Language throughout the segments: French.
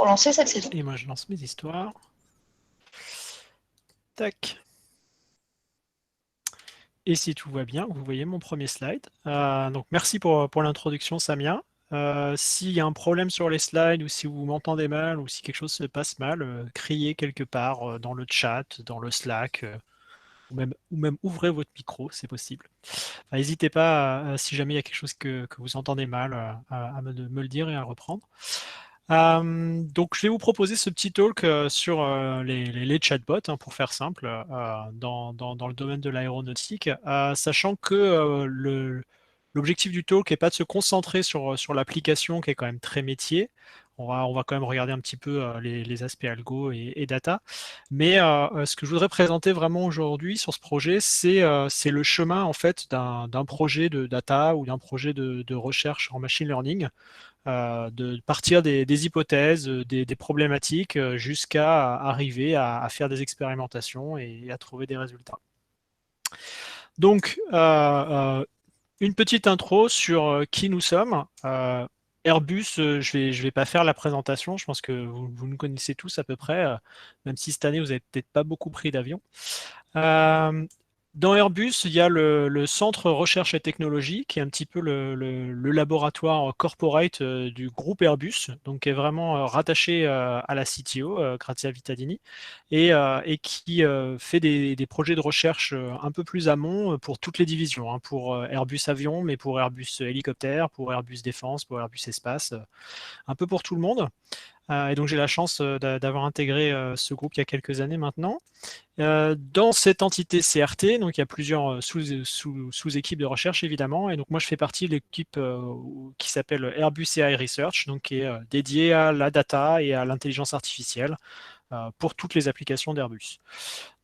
pour lancer cette saison. Et moi, je lance mes histoires. Tac. Et si tout va bien, vous voyez mon premier slide. Donc merci pour l'introduction, Samia. S'il y a un problème sur les slides ou si vous m'entendez mal ou si quelque chose se passe mal, criez quelque part dans le chat, dans le Slack, ou même ouvrez votre micro, c'est possible. Enfin, n'hésitez pas, si jamais il y a quelque chose que vous entendez mal, à me le dire et à le reprendre. Donc, je vais vous proposer ce petit talk sur les chatbots, hein, pour faire simple, dans le domaine de l'aéronautique, sachant que l'objectif du talk n'est pas de se concentrer sur l'application qui est quand même très métier. On va quand même regarder un petit peu les aspects algo et data. Mais ce que je voudrais présenter vraiment aujourd'hui sur ce projet, c'est le chemin en fait d'un projet de data ou d'un projet de recherche en machine learning, de partir des hypothèses, des problématiques, jusqu'à arriver à faire des expérimentations et à trouver des résultats. Donc, une petite intro sur qui nous sommes. Airbus, je vais pas faire la présentation, je pense que vous nous connaissez tous à peu près, même si cette année vous n'avez peut-être pas beaucoup pris d'avion. Dans Airbus, il y a le centre recherche et technologie, qui est un petit peu le laboratoire corporate du groupe Airbus, donc qui est vraiment rattaché à la CTO, Grazia Vittadini, et qui fait des projets de recherche un peu plus amont pour toutes les divisions, hein, pour Airbus Avion, mais pour Airbus Hélicoptère, pour Airbus Défense, pour Airbus Espace, un peu pour tout le monde. Et donc j'ai la chance d'avoir intégré ce groupe il y a quelques années maintenant. Dans cette entité CRT, donc il y a plusieurs sous-équipes de recherche évidemment, et donc moi je fais partie de l'équipe qui s'appelle Airbus AI Research, donc qui est dédiée à la data et à l'intelligence artificielle pour toutes les applications d'Airbus.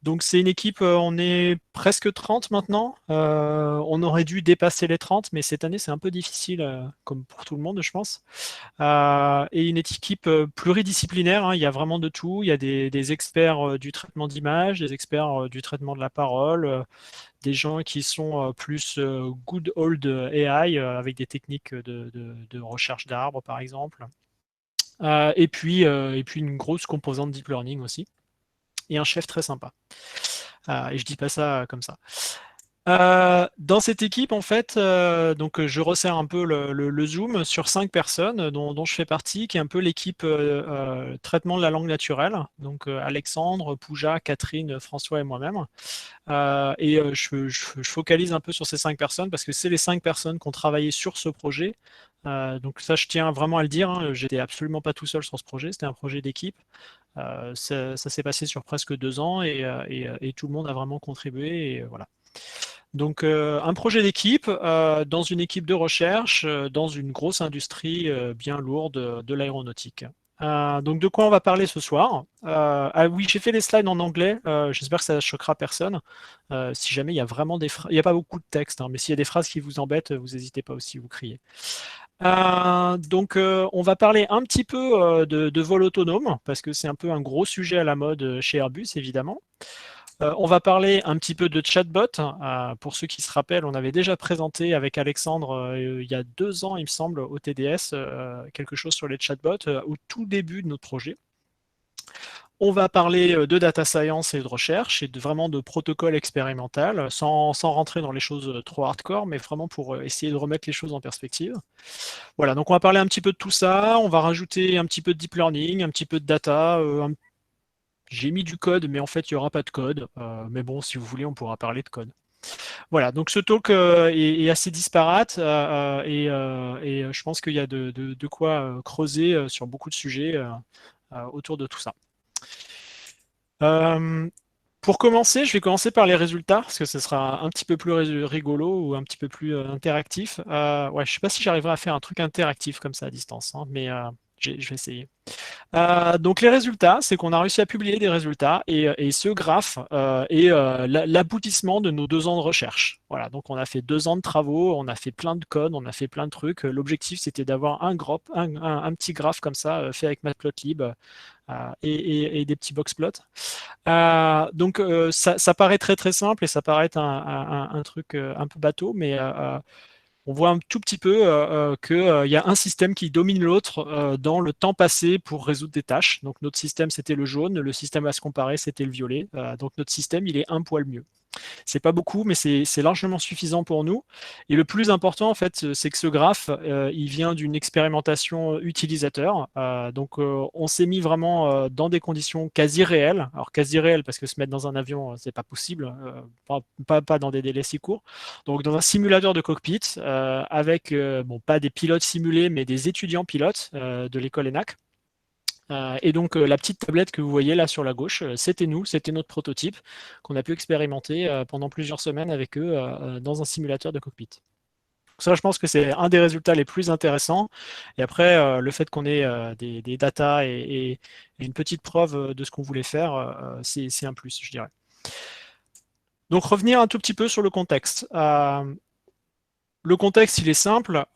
Donc c'est une équipe, on est presque 30 maintenant. On aurait dû dépasser les 30, mais cette année c'est un peu difficile, comme pour tout le monde, je pense. Et une équipe pluridisciplinaire, hein, il y a vraiment de tout. Il y a des experts du traitement d'image, des experts du traitement de la parole, des gens qui sont plus good old AI, avec des techniques de recherche d'arbres, par exemple. Et puis une grosse composante deep learning aussi. Et un chef très sympa. Et je dis pas ça comme ça. Dans cette équipe, en fait, donc je resserre un peu le zoom sur 5 personnes dont je fais partie, qui est un peu l'équipe traitement de la langue naturelle. Donc Alexandre, Pooja, Catherine, François et moi-même. Je focalise un peu sur ces 5 personnes parce que c'est les 5 personnes qui ont travaillé sur ce projet. Donc ça, je tiens vraiment à le dire, hein, j'étais absolument pas tout seul sur ce projet, c'était un projet d'équipe. Ça s'est passé sur presque 2 ans et tout le monde a vraiment contribué. Et voilà. Donc, un projet d'équipe dans une équipe de recherche, dans une grosse industrie bien lourde de l'aéronautique. Donc, de quoi on va parler ce soir? Ah oui, j'ai fait les slides en anglais. J'espère que ça ne choquera personne. Si jamais il y a vraiment des phrases, il n'y a pas beaucoup de texte, hein, mais s'il y a des phrases qui vous embêtent, vous n'hésitez pas aussi, vous criez. Donc, on va parler un petit peu de vol autonome, parce que c'est un peu un gros sujet à la mode chez Airbus, évidemment. On va parler un petit peu de chatbot. Pour ceux qui se rappellent, on avait déjà présenté avec Alexandre il y a 2 ans, il me semble, au TDS, quelque chose sur les chatbots au tout début de notre projet. On va parler de data science et de recherche et vraiment de protocole expérimental, sans rentrer dans les choses trop hardcore, mais vraiment pour essayer de remettre les choses en perspective. Voilà, donc on va parler un petit peu de tout ça. On va rajouter un petit peu de deep learning, un petit peu de data, j'ai mis du code, mais en fait, il n'y aura pas de code. Mais bon, si vous voulez, on pourra parler de code. Voilà, donc ce talk est assez disparate et je pense qu'il y a de quoi creuser sur beaucoup de sujets autour de tout ça. Pour commencer, je vais commencer par les résultats, parce que ce sera un petit peu plus rigolo ou un petit peu plus interactif. Ouais, je ne sais pas si j'arriverai à faire un truc interactif comme ça à distance, hein, mais je vais essayer. Donc les résultats, c'est qu'on a réussi à publier des résultats et ce graphe est l'aboutissement de nos 2 ans de recherche. Voilà, donc on a fait 2 ans de travaux, on a fait plein de code, on a fait plein de trucs. L'objectif, c'était d'avoir un petit graphe comme ça fait avec Matplotlib et des petits boxplots. Donc ça paraît très très simple et ça paraît être un truc un peu bateau, mais on voit un tout petit peu qu'il y a un système qui domine l'autre dans le temps passé pour résoudre des tâches. Donc notre système, c'était le jaune, le système à se comparer, c'était le violet. Donc notre système, il est un poil mieux. C'est pas beaucoup, mais c'est largement suffisant pour nous. Et le plus important, en fait, c'est que ce graphe, il vient d'une expérimentation utilisateur. Donc, on s'est mis vraiment dans des conditions quasi réelles. Alors, quasi réelles, parce que se mettre dans un avion, c'est pas possible, pas dans des délais si courts. Donc, dans un simulateur de cockpit, avec, bon, pas des pilotes simulés, mais des étudiants pilotes de l'école ENAC. Et donc la petite tablette que vous voyez là sur la gauche, c'était nous, c'était notre prototype qu'on a pu expérimenter pendant plusieurs semaines avec eux dans un simulateur de cockpit. Donc ça, je pense que c'est un des résultats les plus intéressants. Et après, le fait qu'on ait des datas et une petite preuve de ce qu'on voulait faire, c'est un plus, je dirais. Donc revenir un tout petit peu sur le contexte. Le contexte, il est simple.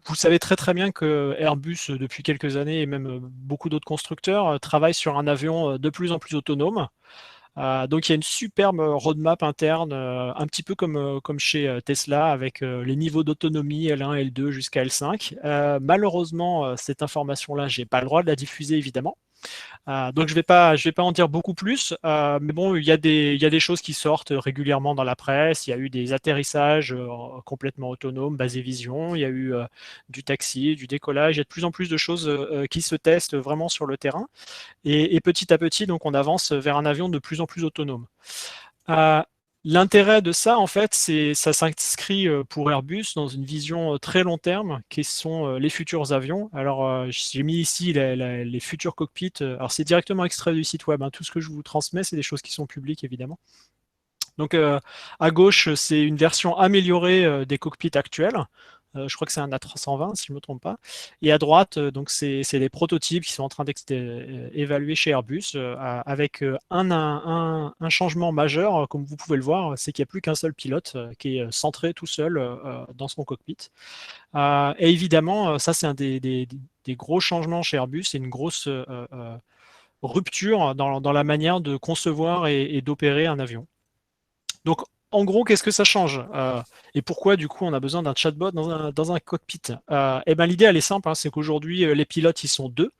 Vous savez très très bien que Airbus, depuis quelques années, et même beaucoup d'autres constructeurs, travaillent sur un avion de plus en plus autonome. Donc il y a une superbe roadmap interne, un petit peu comme chez Tesla, avec les niveaux d'autonomie L1, L2 jusqu'à L5. Malheureusement, cette information-là, j'ai pas le droit de la diffuser, évidemment. Donc je vais pas en dire beaucoup plus, mais bon, il y a des choses qui sortent régulièrement dans la presse. Il y a eu des atterrissages complètement autonomes, basés vision. Il y a eu du taxi, du décollage. Il y a de plus en plus de choses qui se testent vraiment sur le terrain. Et petit à petit, donc, on avance vers un avion de plus en plus autonome. Euh, L'intérêt de ça, en fait, c'est ça s'inscrit pour Airbus dans une vision très long terme, qui sont les futurs avions. Alors, j'ai mis ici les futurs cockpits. Alors, c'est directement extrait du site web, hein. Tout ce que je vous transmets, c'est des choses qui sont publiques, évidemment. Donc, à gauche, c'est une version améliorée des cockpits actuels. Je crois que c'est un A320, si je ne me trompe pas. Et à droite, donc c'est les prototypes qui sont en train d'être évalués chez Airbus, avec un changement majeur, comme vous pouvez le voir, c'est qu'il n'y a plus qu'un seul pilote qui est centré tout seul dans son cockpit. Et évidemment, ça c'est un des gros changements chez Airbus, c'est une grosse rupture dans la manière de concevoir et d'opérer un avion. Donc, en gros, qu'est-ce que ça change et pourquoi, du coup, on a besoin d'un chatbot dans un cockpit? Eh ben, l'idée, elle est simple, hein, c'est qu'aujourd'hui, les pilotes, ils sont deux.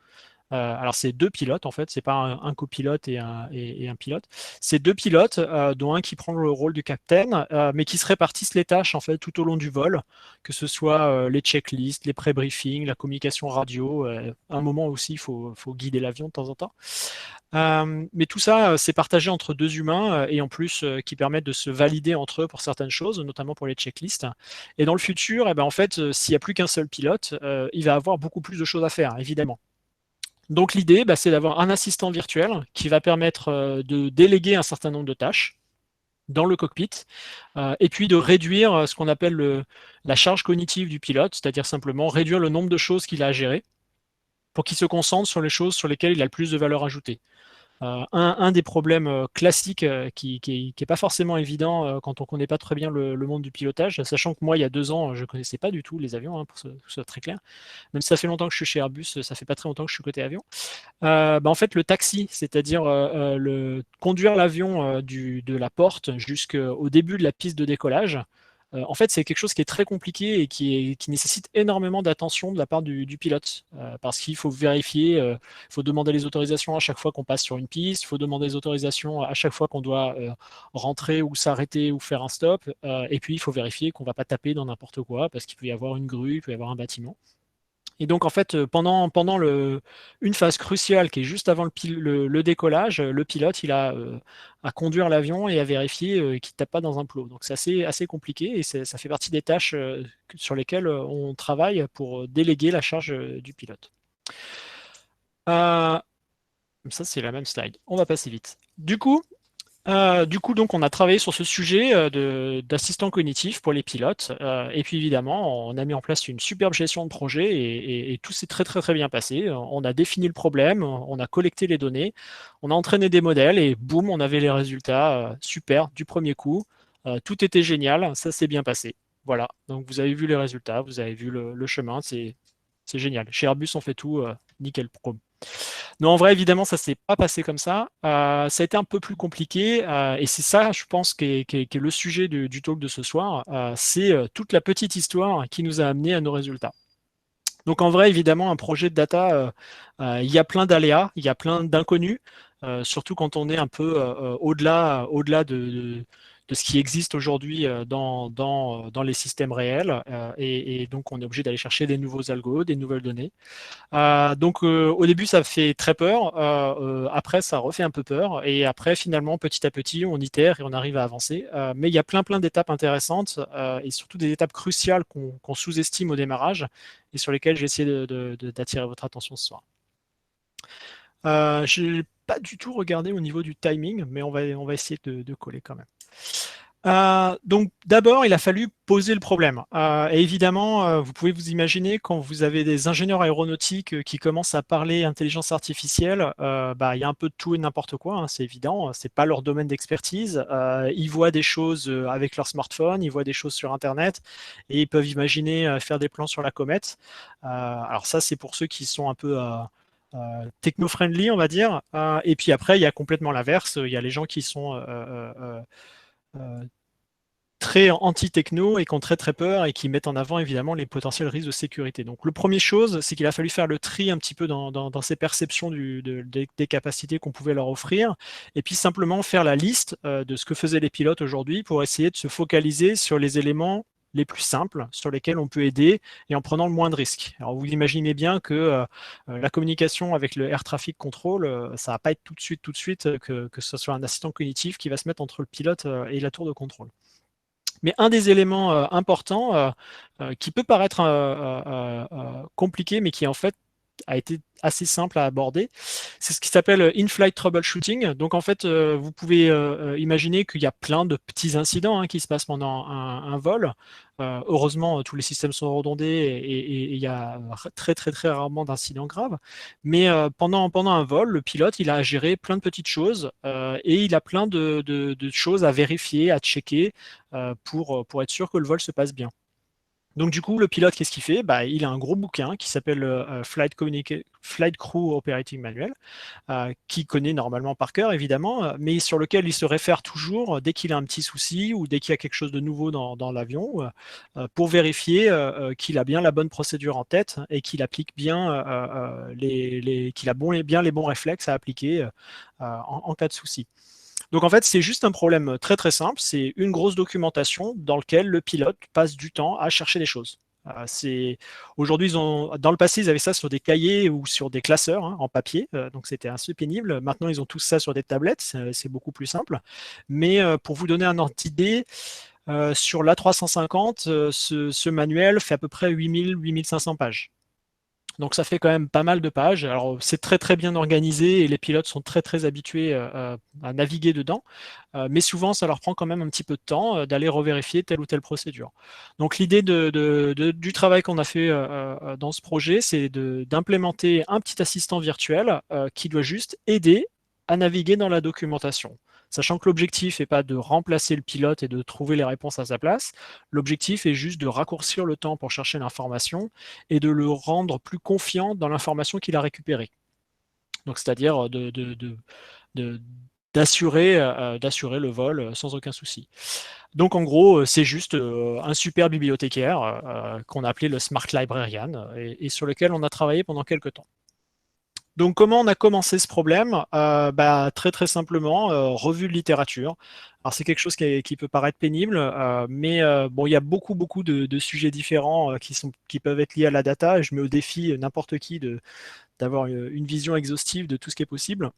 Alors, c'est deux pilotes, en fait, c'est pas un copilote et un pilote. C'est deux pilotes, dont un qui prend le rôle du capitaine, mais qui se répartissent les tâches, en fait, tout au long du vol, que ce soit les checklists, les pré-briefings, la communication radio. À un moment aussi, il faut guider l'avion de temps en temps. Mais tout ça, c'est partagé entre deux humains et en plus qui permettent de se valider entre eux pour certaines choses, notamment pour les checklists. Et dans le futur, eh ben, en fait, s'il n'y a plus qu'un seul pilote, il va avoir beaucoup plus de choses à faire, évidemment. Donc l'idée, bah, c'est d'avoir un assistant virtuel qui va permettre de déléguer un certain nombre de tâches dans le cockpit, et puis de réduire ce qu'on appelle la charge cognitive du pilote, c'est-à-dire simplement réduire le nombre de choses qu'il a à gérer pour qu'il se concentre sur les choses sur lesquelles il a le plus de valeur ajoutée. Un des problèmes classiques qui est pas forcément évident quand on connaît pas très bien le monde du pilotage, sachant que moi, il y a 2 ans, je connaissais pas du tout les avions, hein, pour que ce soit très clair. Même si ça fait longtemps que je suis chez Airbus, ça fait pas très longtemps que je suis côté avion. Bah, en fait, le taxi, c'est-à-dire conduire l'avion de la porte jusqu'au début de la piste de décollage, en fait, c'est quelque chose qui est très compliqué et qui nécessite énormément d'attention de la part du pilote, parce qu'il faut vérifier, il faut demander les autorisations à chaque fois qu'on passe sur une piste, il faut demander les autorisations à chaque fois qu'on doit rentrer ou s'arrêter ou faire un stop, et puis il faut vérifier qu'on ne va pas taper dans n'importe quoi, parce qu'il peut y avoir une grue, il peut y avoir un bâtiment. Et donc, en fait, pendant une phase cruciale qui est juste avant le décollage, le pilote, il a à conduire l'avion et à vérifier qu'il ne tape pas dans un plot. Donc, c'est assez compliqué et ça fait partie des tâches sur lesquelles on travaille pour déléguer la charge du pilote. Ça, c'est la même slide. On va passer vite. Du coup, donc, on a travaillé sur ce sujet d'assistant cognitif pour les pilotes. Et puis, évidemment, on a mis en place une superbe gestion de projet et tout s'est très, très, très bien passé. On a défini le problème, on a collecté les données, on a entraîné des modèles et boum, on avait les résultats super du premier coup. Tout était génial, ça s'est bien passé. Voilà, donc vous avez vu les résultats, vous avez vu le chemin, c'est génial. Chez Airbus, on fait tout nickel pro. Non, en vrai, évidemment, ça s'est pas passé comme ça. Ça a été un peu plus compliqué, et c'est ça, je pense, qui est le sujet du talk de ce soir. C'est toute la petite histoire qui nous a amené à nos résultats. Donc en vrai, évidemment, un projet de data, il y a plein d'aléas, il y a plein d'inconnus, surtout quand on est un peu au-delà de ce qui existe aujourd'hui dans les systèmes réels. Et donc on est obligé d'aller chercher des nouveaux algos, des nouvelles données. Donc au début ça fait très peur, après ça refait un peu peur, et après finalement petit à petit on itère et on arrive à avancer. Mais il y a plein d'étapes intéressantes, et surtout des étapes cruciales qu'on sous-estime au démarrage et sur lesquelles j'ai essayé d'attirer votre attention ce soir. Je n'ai pas du tout regardé au niveau du timing, mais on va essayer de coller quand même. Donc d'abord, il a fallu poser le problème. Et évidemment, vous pouvez vous imaginer quand vous avez des ingénieurs aéronautiques qui commencent à parler intelligence artificielle, bah, il y a un peu de tout et n'importe quoi, hein, c'est évident, c'est pas leur domaine d'expertise. Ils voient des choses avec leur smartphone, ils voient des choses sur Internet, et ils peuvent imaginer faire des plans sur la comète. Alors ça, c'est pour ceux qui sont un peu techno-friendly, on va dire. Et puis après, il y a complètement l'inverse. Il y a les gens qui sont euh, très anti-techno et qui ont très peur et qui mettent en avant évidemment les potentiels risques de sécurité. Donc le premier chose, c'est qu'il a fallu faire le tri un petit peu dans ces perceptions des capacités qu'on pouvait leur offrir, et puis simplement faire la liste de ce que faisaient les pilotes aujourd'hui pour essayer de se focaliser sur les éléments les plus simples, sur lesquels on peut aider et en prenant le moins de risques. Alors vous imaginez bien que la communication avec le Air Traffic Control, ça va pas être tout de suite que ce soit un assistant cognitif qui va se mettre entre le pilote et la tour de contrôle. Mais un des éléments importants qui peut paraître compliqué, mais qui en fait a été assez simple à aborder, c'est ce qui s'appelle in-flight troubleshooting. Donc en fait, vous pouvez imaginer qu'il y a plein de petits incidents qui se passent pendant un vol. Heureusement, tous les systèmes sont redondés et il y a très rarement d'incidents graves. Mais pendant un vol, le pilote, il a à gérer plein de petites choses et il a plein de choses à vérifier, à checker pour être sûr que le vol se passe bien. Donc du coup, le pilote, qu'est-ce qu'il fait? Bah, il a un gros bouquin qui s'appelle Flight Crew Operating Manual, qu'il connaît normalement par cœur, évidemment, mais sur lequel il se réfère toujours dès qu'il a un petit souci ou dès qu'il y a quelque chose de nouveau dans l'avion, pour vérifier qu'il a bien la bonne procédure en tête et qu'il applique bien qu'il a bien les bons réflexes à appliquer en cas de souci. Donc en fait, c'est juste un problème très simple, c'est une grosse documentation dans laquelle le pilote passe du temps à chercher des choses. Aujourd'hui, dans le passé, ils avaient ça sur des cahiers ou sur des classeurs en papier, donc c'était assez pénible. Maintenant, ils ont tous ça sur des tablettes, c'est beaucoup plus simple. Mais pour vous donner un ordre d'idée, sur l'A350, ce manuel fait à peu près 8000-8500 pages. Donc ça fait quand même pas mal de pages. Alors c'est très bien organisé et les pilotes sont très habitués à naviguer dedans. Mais souvent ça leur prend quand même un petit peu de temps d'aller revérifier telle ou telle procédure. Donc l'idée du travail qu'on a fait dans ce projet, c'est d'implémenter un petit assistant virtuel qui doit juste aider à naviguer dans la documentation. Sachant que l'objectif n'est pas de remplacer le pilote et de trouver les réponses à sa place, l'objectif est juste de raccourcir le temps pour chercher l'information et de le rendre plus confiant dans l'information qu'il a récupérée. Donc, c'est-à-dire d'assurer le vol sans aucun souci. Donc, en gros, c'est juste un super bibliothécaire qu'on a appelé le Smart Librarian et sur lequel on a travaillé pendant quelques temps. Donc, comment on a commencé ce problème? Bah, très simplement, revue de littérature. Alors, c'est quelque chose qui peut paraître pénible, mais bon, il y a beaucoup de sujets différents qui peuvent être liés à la data, et je mets au défi n'importe qui d'avoir une vision exhaustive de tout ce qui est possible.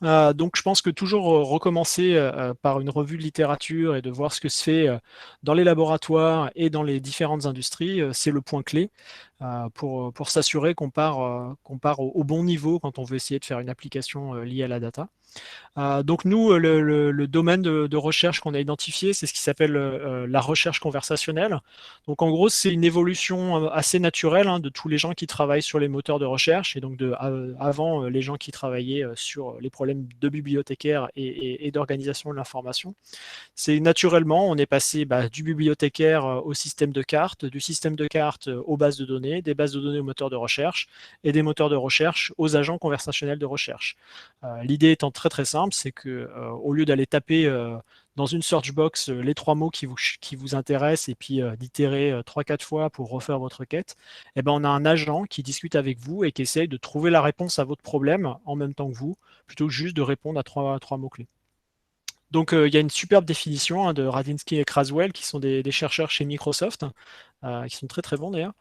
Donc je pense que toujours recommencer par une revue de littérature et de voir ce que se fait dans les laboratoires et dans les différentes industries, c'est le point clé pour s'assurer qu'on part au bon niveau quand on veut essayer de faire une application liée à la data. Donc nous, le domaine de recherche qu'on a identifié, c'est ce qui s'appelle la recherche conversationnelle. Donc en gros, c'est une évolution assez naturelle de tous les gens qui travaillent sur les moteurs de recherche, et donc avant les gens qui travaillaient sur les problèmes de bibliothécaires et d'organisation de l'information. C'est naturellement, on est passé du bibliothécaire au système de cartes, du système de cartes aux bases de données, des bases de données aux moteurs de recherche, et des moteurs de recherche aux agents conversationnels de recherche. L'idée étant très très simple, c'est que au lieu d'aller taper dans une search box les 3 mots qui vous intéressent et puis d'itérer 3-4 fois pour refaire votre requête, eh ben, on a un agent qui discute avec vous et qui essaye de trouver la réponse à votre problème en même temps que vous, plutôt que juste de répondre à trois mots-clés. Donc, il y a une superbe définition de Radinsky et Craswell, qui sont des chercheurs chez Microsoft, qui sont très très bons d'ailleurs.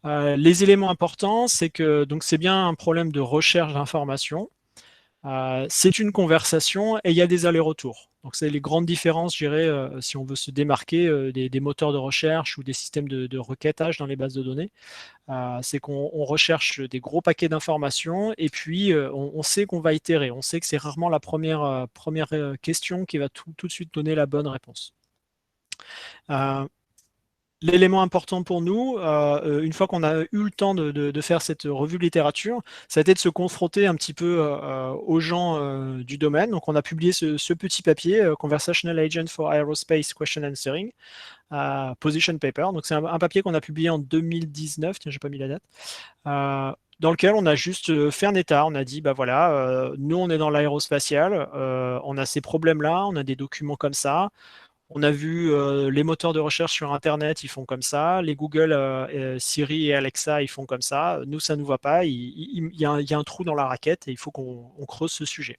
Les éléments importants, c'est que donc c'est bien un problème de recherche d'information. C'est une conversation et il y a des allers-retours. Donc, c'est les grandes différences, je dirais, si on veut se démarquer des moteurs de recherche ou des systèmes de requêtage dans les bases de données. C'est qu'on recherche des gros paquets d'informations et puis on sait qu'on va itérer. On sait que c'est rarement la première question qui va tout de suite donner la bonne réponse. L'élément important pour nous, une fois qu'on a eu le temps de faire cette revue de littérature, ça a été de se confronter un petit peu aux gens du domaine. Donc on a publié ce petit papier, Conversational Agent for Aerospace Question Answering, Position Paper. Donc c'est un papier qu'on a publié en 2019, tiens, j'ai pas mis la date, dans lequel on a juste fait un état. On a dit, bah voilà, nous on est dans l'aérospatial, on a ces problèmes-là, on a des documents comme ça. On a vu les moteurs de recherche sur Internet, ils font comme ça. Les Google, Siri et Alexa, ils font comme ça. Nous, ça ne nous va pas. Il y a un trou dans la raquette et il faut qu'on creuse ce sujet.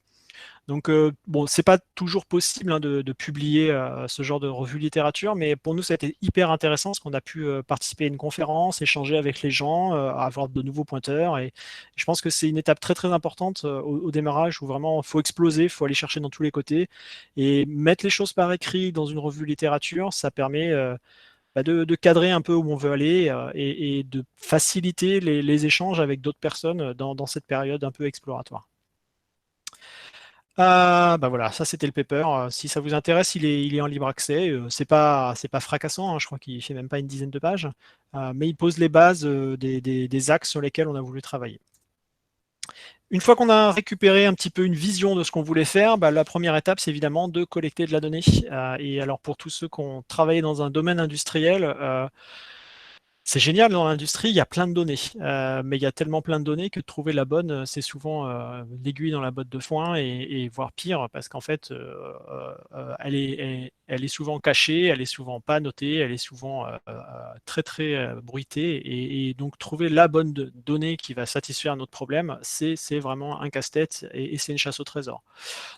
Donc, bon, c'est pas toujours possible de publier ce genre de revue littérature, mais pour nous, ça a été hyper intéressant parce qu'on a pu participer à une conférence, échanger avec les gens, avoir de nouveaux pointeurs. Et je pense que c'est une étape très très importante au démarrage où vraiment il faut exploser, il faut aller chercher dans tous les côtés. Et mettre les choses par écrit dans une revue littérature, ça permet de cadrer un peu où on veut aller et de faciliter les échanges avec d'autres personnes dans cette période un peu exploratoire. Bah voilà, ça c'était le paper. Si ça vous intéresse, il est en libre accès. C'est pas fracassant, hein, je crois qu'il fait même pas une dizaine de pages, mais il pose les bases des axes sur lesquels on a voulu travailler. Une fois qu'on a récupéré un petit peu une vision de ce qu'on voulait faire, la première étape, c'est évidemment de collecter de la donnée. Et alors pour tous ceux qui ont travaillé dans un domaine industriel, c'est génial dans l'industrie, il y a plein de données, mais il y a tellement plein de données que de trouver la bonne, c'est souvent l'aiguille dans la botte de foin et voire pire, parce qu'en fait, elle est souvent cachée, elle est souvent pas notée, elle est souvent très très bruitée, et donc trouver la bonne donnée qui va satisfaire notre problème, c'est vraiment un casse-tête et c'est une chasse au trésor.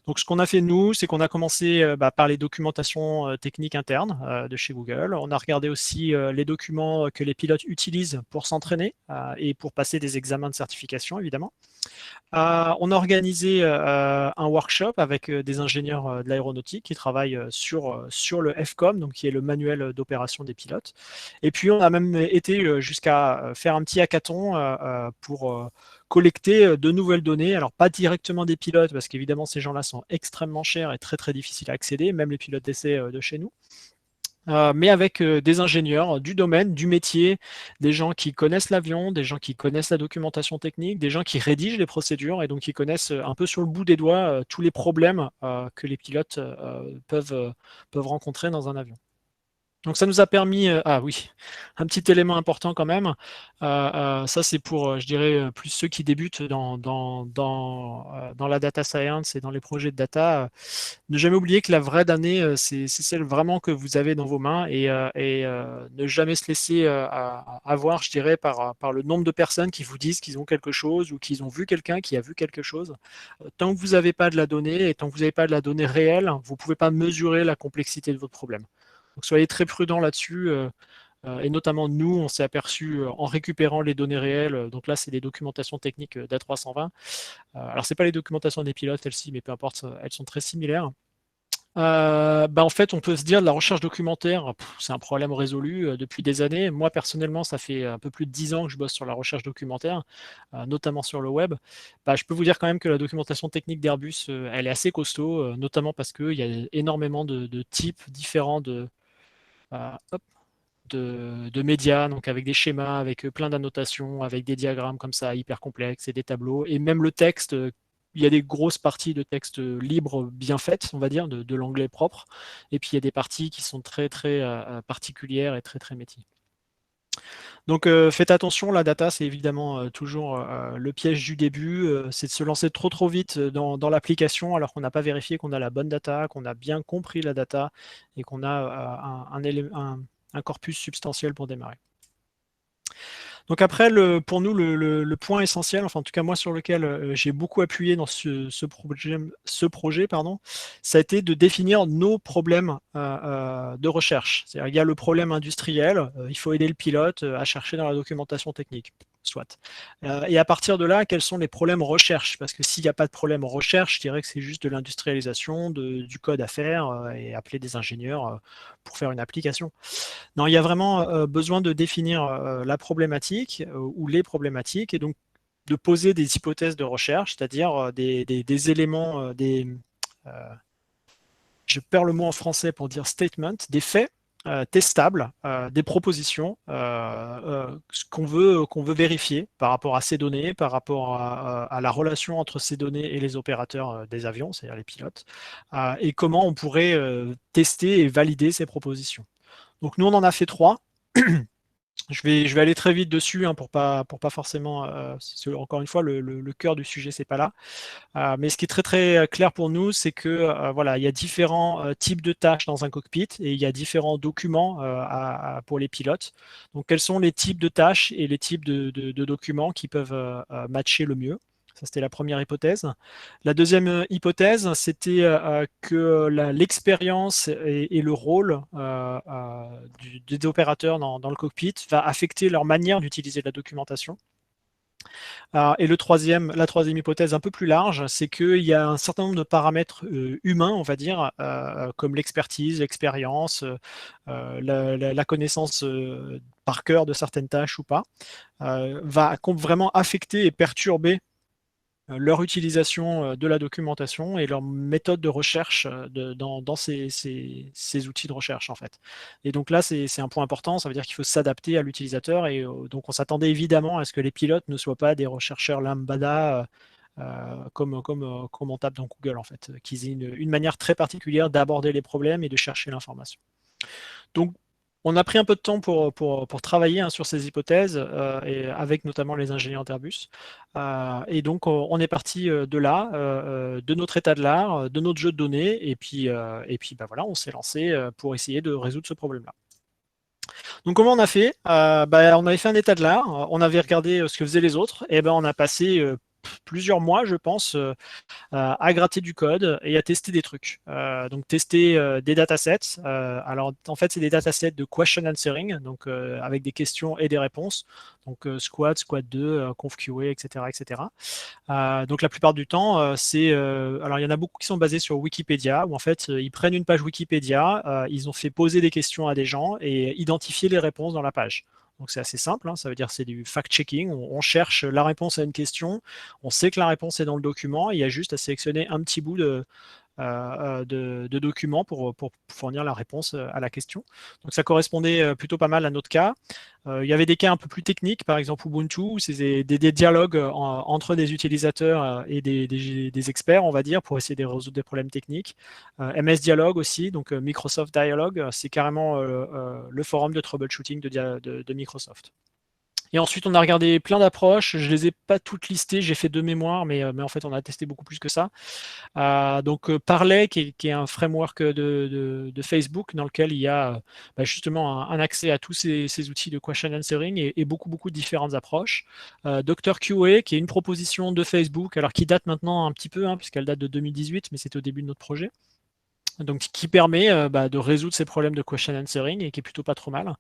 Donc, ce qu'on a fait, nous, c'est qu'on a commencé par les documentations techniques internes de chez Google. On a regardé aussi les documents que les pilotes utilisent pour s'entraîner et pour passer des examens de certification, évidemment. On a organisé un workshop avec des ingénieurs de l'aéronautique qui travaillent sur le FCOM, donc qui est le manuel d'opération des pilotes. Et puis, on a même été jusqu'à faire un petit hackathon pour collecter de nouvelles données. Alors, pas directement des pilotes, parce qu'évidemment, ces gens-là sont extrêmement chers et très, très difficiles à accéder, même les pilotes d'essai de chez nous. Mais avec des ingénieurs du domaine, du métier, des gens qui connaissent l'avion, des gens qui connaissent la documentation technique, des gens qui rédigent les procédures et donc qui connaissent un peu sur le bout des doigts tous les problèmes que les pilotes peuvent rencontrer dans un avion. Donc ça nous a permis, ah oui, un petit élément important quand même, ça c'est pour, je dirais, plus ceux qui débutent dans la data science et dans les projets de data. Ne jamais oublier que la vraie donnée, c'est celle vraiment que vous avez dans vos mains et ne jamais se laisser avoir, je dirais, par le nombre de personnes qui vous disent qu'ils ont quelque chose ou qu'ils ont vu quelqu'un qui a vu quelque chose. Tant que vous n'avez pas de la donnée et tant que vous n'avez pas de la donnée réelle, vous ne pouvez pas mesurer la complexité de votre problème. Donc soyez très prudents là-dessus. Et notamment nous, on s'est aperçu en récupérant les données réelles, donc là c'est des documentations techniques d'A320. Alors c'est pas les documentations des pilotes, elles-ci, mais peu importe, elles sont très similaires. En fait, on peut se dire de la recherche documentaire, c'est un problème résolu depuis des années. Moi, personnellement, ça fait un peu plus de 10 ans que je bosse sur la recherche documentaire, notamment sur le web. Je peux vous dire quand même que la documentation technique d'Airbus, elle est assez costaud, notamment parce qu'il y a énormément de types différents hop, de médias, donc avec des schémas, avec plein d'annotations, avec des diagrammes comme ça, hyper complexes et des tableaux. Et même le texte, il y a des grosses parties de texte libre bien faites, on va dire, de l'anglais propre. Et puis il y a des parties qui sont très très particulières et très très métiers. Donc faites attention, la data, c'est évidemment toujours le piège du début, c'est de se lancer trop trop vite dans l'application alors qu'on n'a pas vérifié qu'on a la bonne data, qu'on a bien compris la data et qu'on a un corpus substantiel pour démarrer. Donc après, pour nous, le point essentiel, enfin en tout cas moi sur lequel j'ai beaucoup appuyé dans ce projet, pardon, ça a été de définir nos problèmes de recherche. C'est-à-dire il y a le problème industriel, il faut aider le pilote à chercher dans la documentation technique. Soit. Et à partir de là, quels sont les problèmes recherche? Parce que s'il n'y a pas de problème recherche, je dirais que c'est juste de l'industrialisation, du code à faire et appeler des ingénieurs pour faire une application. Non, il y a vraiment besoin de définir la problématique ou les problématiques et donc de poser des hypothèses de recherche, c'est-à-dire des éléments, euh, je perds le mot en français pour dire statement, des faits testables, des propositions, ce qu'on veut vérifier par rapport à ces données, par rapport à la relation entre ces données et les opérateurs des avions, c'est-à-dire les pilotes, et comment on pourrait tester et valider ces propositions. Donc nous, on en a fait 3. Je vais aller très vite dessus pour pas forcément. Encore une fois, le cœur du sujet, c'est pas là. Mais ce qui est très très clair pour nous, c'est que voilà, il y a différents types de tâches dans un cockpit et il y a différents documents pour les pilotes. Donc, quels sont les types de tâches et les types de documents qui peuvent matcher le mieux? Ça, c'était la première hypothèse. La deuxième hypothèse, c'était que l'expérience et le rôle des opérateurs dans le cockpit va affecter leur manière d'utiliser la documentation. Et la troisième hypothèse un peu plus large, c'est qu'il y a un certain nombre de paramètres humains, on va dire, comme l'expertise, l'expérience, la connaissance par cœur de certaines tâches ou pas, va vraiment affecter et perturber leur utilisation de la documentation et leur méthode de recherche dans ces outils de recherche en fait. Et donc là, c'est un point important, ça veut dire qu'il faut s'adapter à l'utilisateur et donc on s'attendait évidemment à ce que les pilotes ne soient pas des rechercheurs lambda comme on tape dans Google en fait, qu'ils aient une manière très particulière d'aborder les problèmes et de chercher l'information. Donc, on a pris un peu de temps pour travailler sur ces hypothèses, et avec notamment les ingénieurs d'Airbus. Et donc, on est parti de là, de notre état de l'art, de notre jeu de données, et puis voilà, on s'est lancé pour essayer de résoudre ce problème-là. Donc, comment on a fait? On avait fait un état de l'art, on avait regardé ce que faisaient les autres, et on a passé plusieurs mois, je pense, à gratter du code et à tester des trucs. Donc tester des datasets. Alors en fait, c'est des datasets de question answering, donc avec des questions et des réponses. Donc Squad, Squad 2, ConfQA, etc., etc. Donc la plupart du temps, alors il y en a beaucoup qui sont basés sur Wikipédia, où en fait ils prennent une page Wikipédia, ils ont fait poser des questions à des gens et identifier les réponses dans la page. Donc c'est assez simple, hein, ça veut dire que c'est du fact-checking, on cherche la réponse à une question, on sait que la réponse est dans le document, il y a juste à sélectionner un petit bout de documents pour fournir la réponse à la question. Donc ça correspondait plutôt pas mal à notre cas. Il y avait des cas un peu plus techniques, par exemple Ubuntu, où c'est des dialogues entre des utilisateurs et des experts, on va dire, pour essayer de résoudre des problèmes techniques. MS Dialogue aussi, donc Microsoft Dialogue, c'est carrément le forum de troubleshooting de Microsoft. Et ensuite, on a regardé plein d'approches. Je les ai pas toutes listées, j'ai fait deux mémoires, mais en fait, on a testé beaucoup plus que ça. Donc Parler, qui est un framework de Facebook dans lequel il y a justement un accès à tous ces outils de question answering et beaucoup, beaucoup de différentes approches. Dr. QA, qui est une proposition de Facebook, alors qui date maintenant un petit peu, hein, puisqu'elle date de 2018, mais c'était au début de notre projet. Donc, qui permet de résoudre ces problèmes de question answering et qui est plutôt pas trop mal.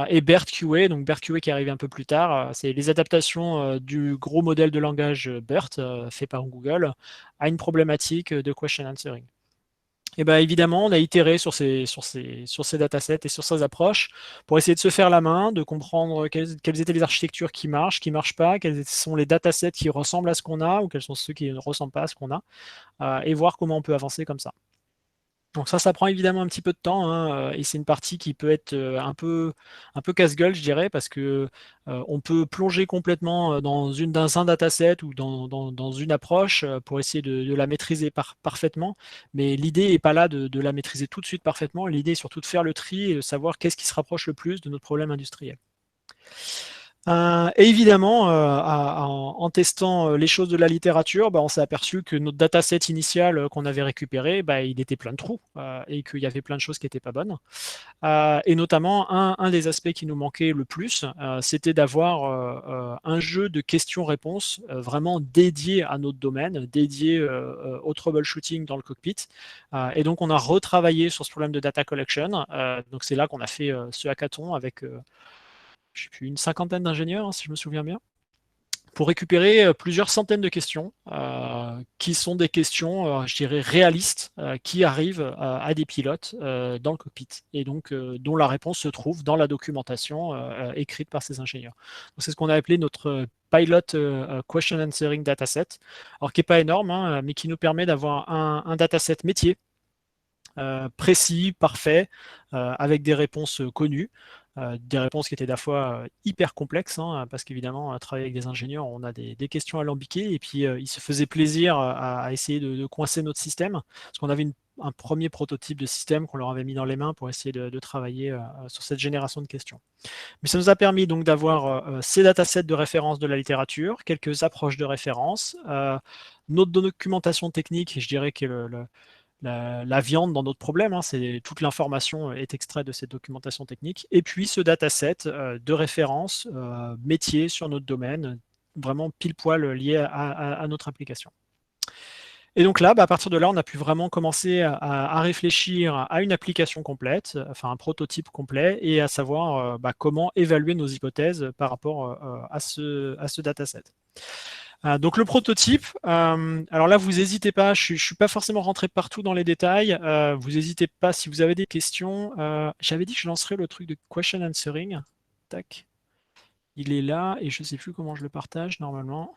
Et BERT QA, donc BERT QA qui est arrivé un peu plus tard, c'est les adaptations du gros modèle de langage BERT fait par Google à une problématique de question answering. Et bien évidemment, on a itéré sur ces datasets et sur ces approches pour essayer de se faire la main, de comprendre quelles étaient les architectures qui marchent pas, quels sont les datasets qui ressemblent à ce qu'on a ou quels sont ceux qui ne ressemblent pas à ce qu'on a, et voir comment on peut avancer comme ça. Donc ça prend évidemment un petit peu de temps, hein, et c'est une partie qui peut être un peu casse-gueule, je dirais, parce que on peut plonger complètement dans un dataset ou dans une approche pour essayer de la maîtriser parfaitement, mais l'idée n'est pas là de la maîtriser tout de suite parfaitement, l'idée est surtout de faire le tri et de savoir qu'est-ce qui se rapproche le plus de notre problème industriel. Et évidemment, en testant les choses de la littérature, on s'est aperçu que notre dataset initial qu'on avait récupéré, il était plein de trous et qu'il y avait plein de choses qui n'étaient pas bonnes. Et notamment, un des aspects qui nous manquait le plus, c'était d'avoir un jeu de questions-réponses vraiment dédié à notre domaine, dédié au troubleshooting dans le cockpit. Et donc, on a retravaillé sur ce problème de data collection. Donc, c'est là qu'on a fait ce hackathon avec je sais plus, une cinquantaine d'ingénieurs, hein, si je me souviens bien, pour récupérer plusieurs centaines de questions, qui sont des questions, je dirais, réalistes, qui arrivent à des pilotes dans le cockpit, et donc dont la réponse se trouve dans la documentation écrite par ces ingénieurs. C'est ce qu'on a appelé notre Pilot Question Answering Dataset, alors qui n'est pas énorme, hein, mais qui nous permet d'avoir un dataset métier, précis, parfait, avec des réponses connues, des réponses qui étaient des fois hyper complexes, hein, parce qu'évidemment, à travailler avec des ingénieurs, on a des questions alambiquées, et puis ils se faisaient plaisir à essayer de coincer notre système, parce qu'on avait un premier prototype de système qu'on leur avait mis dans les mains pour essayer de travailler sur cette génération de questions. Mais ça nous a permis donc d'avoir ces datasets de référence de la littérature, quelques approches de référence, notre documentation technique, je dirais que la viande dans notre problème, hein, c'est toute l'information est extraite de cette documentation technique, et puis ce dataset de référence métier sur notre domaine, vraiment pile poil lié à notre application. Et donc là, à partir de là, on a pu vraiment commencer à réfléchir à une application complète, enfin un prototype complet, et à savoir comment évaluer nos hypothèses par rapport à ce dataset. Donc le prototype, alors là, vous n'hésitez pas, je ne suis pas forcément rentré partout dans les détails, vous n'hésitez pas si vous avez des questions. J'avais dit que je lancerais le truc de question answering. Tac. Il est là, et je ne sais plus comment je le partage normalement.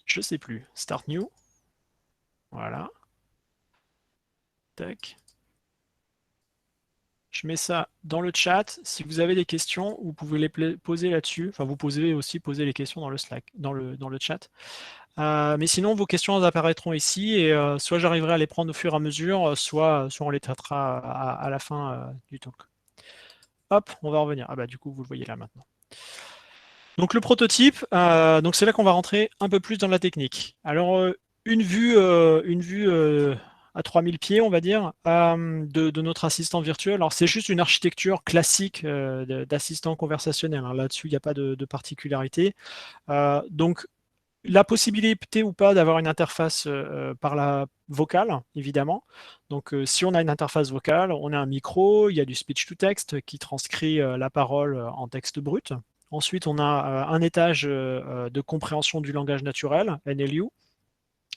Je ne sais plus. Start new. Voilà. Tac. Je mets ça dans le chat. Si vous avez des questions, vous pouvez les poser là-dessus. Enfin, vous pouvez aussi poser les questions dans le Slack, dans le chat. Mais sinon, vos questions apparaîtront ici, et soit j'arriverai à les prendre au fur et à mesure, soit on les traitera à la fin du talk. Hop, on va revenir. Ah bah du coup, vous le voyez là maintenant. Donc le prototype, donc c'est là qu'on va rentrer un peu plus dans la technique. Alors une vue à 3000 pieds, on va dire, de notre assistant virtuel. Alors c'est juste une architecture classique d'assistant conversationnel, hein. Là-dessus, il n'y a pas de particularité. Donc la possibilité ou pas d'avoir une interface par la vocale, évidemment. Donc, si on a une interface vocale, on a un micro, il y a du speech-to-text qui transcrit la parole en texte brut. Ensuite, on a un étage de compréhension du langage naturel, NLU,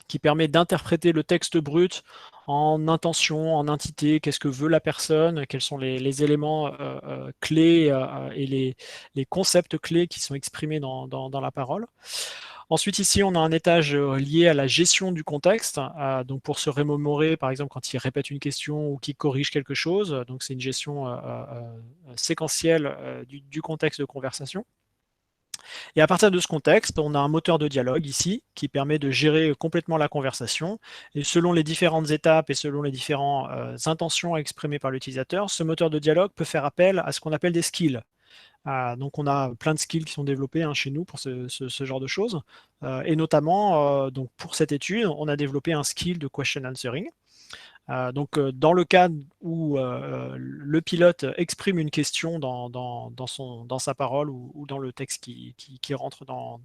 qui permet d'interpréter le texte brut en intention, en entité, qu'est-ce que veut la personne, quels sont les éléments clés et les concepts clés qui sont exprimés dans la parole. Ensuite, ici, on a un étage lié à la gestion du contexte, donc pour se remémorer, par exemple, quand il répète une question ou qu'il corrige quelque chose. Donc, c'est une gestion séquentielle du contexte de conversation. Et à partir de ce contexte, on a un moteur de dialogue ici qui permet de gérer complètement la conversation. Et selon les différentes étapes et selon les différentes intentions exprimées par l'utilisateur, ce moteur de dialogue peut faire appel à ce qu'on appelle des skills. Donc on a plein de skills qui sont développés chez nous pour ce genre de choses. Et notamment, donc pour cette étude, on a développé un skill de question answering. Donc dans le cas où le pilote exprime une question dans sa parole ou dans le texte qui rentre dans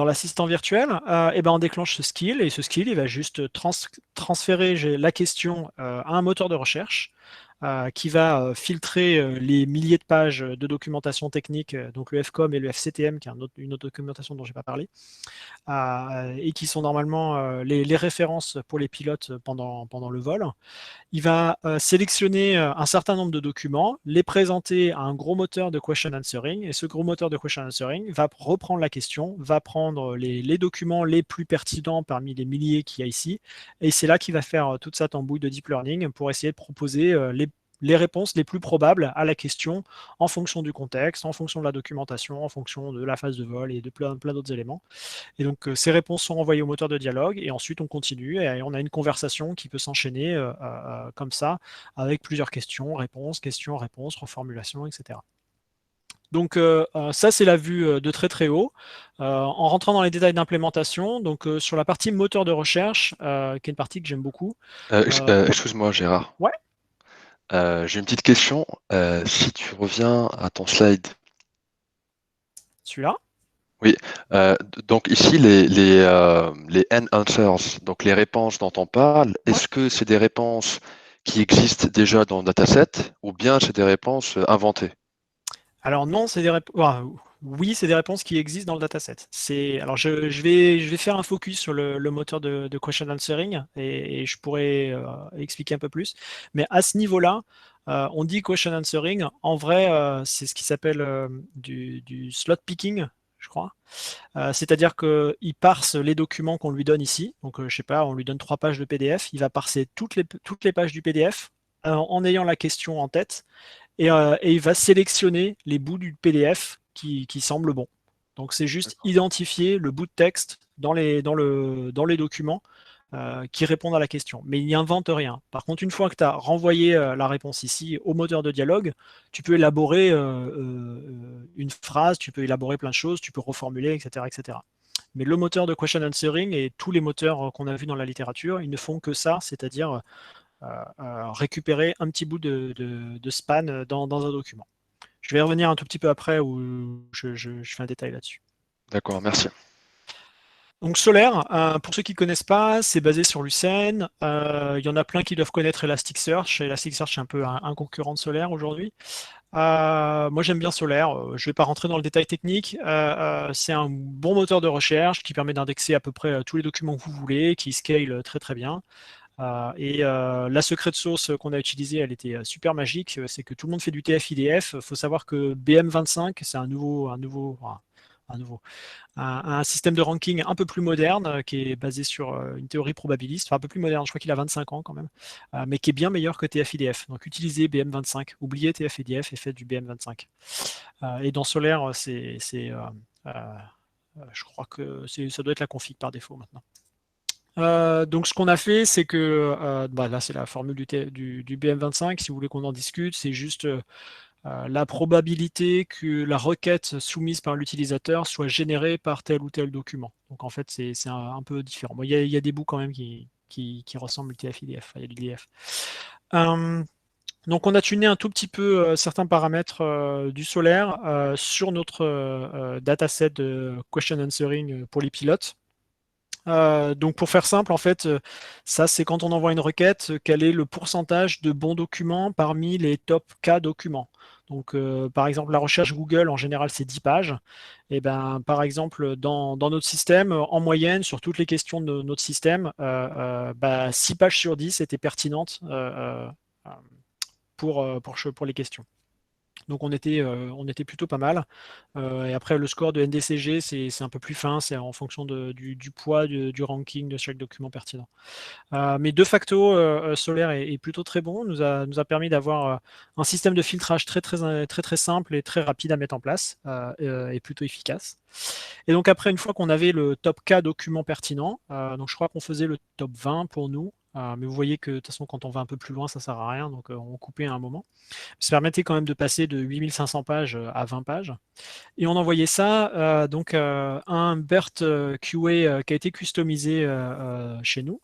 l'assistant virtuel, et ben on déclenche ce skill, et ce skill il va juste transférer la question à un moteur de recherche qui va filtrer les milliers de pages de documentation technique, donc le FCOM et le FCTM, qui est une autre documentation dont je n'ai pas parlé, et qui sont normalement les références pour les pilotes pendant le vol. Il va sélectionner un certain nombre de documents, les présenter à un gros moteur de question answering, et ce gros moteur de question answering va reprendre la question, va prendre les documents les plus pertinents parmi les milliers qu'il y a ici, et c'est là qu'il va faire toute sa tambouille de deep learning pour essayer de proposer les réponses les plus probables à la question en fonction du contexte, en fonction de la documentation, en fonction de la phase de vol et de plein d'autres éléments. Et donc, ces réponses sont envoyées au moteur de dialogue et ensuite on continue et on a une conversation qui peut s'enchaîner comme ça avec plusieurs questions, réponses, reformulation, etc. Donc ça, c'est la vue de très très haut. En rentrant dans les détails d'implémentation, donc sur la partie moteur de recherche, qui est une partie que j'aime beaucoup. Excuse-moi, Gérard. Ouais, J'ai une petite question. Si tu reviens à ton slide. celui-là. Oui, donc ici, les N-answers, donc les réponses dont on parle, Ouais. est-ce que c'est des réponses qui existent déjà dans le dataset ou bien c'est des réponses inventées? Alors non, c'est des oui, c'est des réponses qui existent dans le dataset. Alors je vais faire un focus sur le moteur de question answering et je pourrais expliquer un peu plus. Mais à ce niveau-là, on dit question answering. En vrai, c'est ce qui s'appelle du slot picking, je crois. C'est-à-dire qu'il parse les documents qu'on lui donne ici. Donc, je sais pas, on lui donne 3 pages de PDF. Il va parser toutes les pages du PDF en ayant la question en tête et il va sélectionner les bouts du PDF qui semblent bons. Donc c'est juste D'accord. identifier le bout de texte dans les documents qui répondent à la question. Mais il n'y invente rien. Par contre, une fois que tu as renvoyé la réponse ici au moteur de dialogue, tu peux élaborer une phrase, tu peux élaborer plein de choses, tu peux reformuler, etc., etc. Mais le moteur de question answering et tous les moteurs qu'on a vus dans la littérature, ils ne font que ça, c'est-à-dire récupérer un petit bout de span dans un document. Je vais revenir un tout petit peu après où je fais un détail là-dessus. D'accord, merci. Donc Solaire, pour ceux qui ne connaissent pas, c'est basé sur Lucene. Il y en a plein qui doivent connaître Elasticsearch. Elasticsearch est un peu un concurrent de Solaire aujourd'hui. Moi j'aime bien Solaire. Je ne vais pas rentrer dans le détail technique. C'est un bon moteur de recherche qui permet d'indexer à peu près tous les documents que vous voulez, qui scale très très bien. La secret sauce qu'on a utilisée, elle était super magique. C'est que tout le monde fait du TF-IDF. Il faut savoir que BM25, c'est un nouveau, un système de ranking un peu plus moderne qui est basé sur une théorie probabiliste, enfin un peu plus moderne, je crois qu'il a 25 ans quand même, mais qui est bien meilleur que TF-IDF. Donc utilisez BM25, oubliez TF-IDF et faites du BM25. Et dans Solaire, je crois que ça doit être la config par défaut maintenant. Donc ce qu'on a fait, c'est que là c'est la formule du BM25. Si vous voulez qu'on en discute, c'est juste la probabilité que la requête soumise par l'utilisateur soit générée par tel ou tel document. Donc en fait c'est un peu différent. Bon, il y a des bouts quand même qui ressemblent au TF-IDF. Il y a du DF. Donc on a tuné un tout petit peu certains paramètres du solaire sur notre dataset de question answering pour les pilotes. Donc pour faire simple, en fait, ça c'est quand on envoie une requête, quel est le pourcentage de bons documents parmi les top K documents. Donc par exemple, la recherche Google, en général, c'est 10 pages. Et ben, par exemple, dans notre système, en moyenne, sur toutes les questions de notre système, 6 pages sur 10 étaient pertinentes pour les questions. Donc on était plutôt pas mal. Et après, le score de NDCG, c'est un peu plus fin, c'est en fonction du poids du ranking de chaque document pertinent. Mais de facto, Solaire est plutôt très bon, nous a permis d'avoir un système de filtrage très simple et très rapide à mettre en place, et plutôt efficace. Et donc après, une fois qu'on avait le top K document pertinent, donc je crois qu'on faisait le top 20 pour nous, mais vous voyez que de toute façon, quand on va un peu plus loin, ça sert à rien, donc on coupait à un moment. Ça permettait quand même de passer de 8500 pages à 20 pages. Et on envoyait ça donc à un BERT QA qui a été customisé chez nous.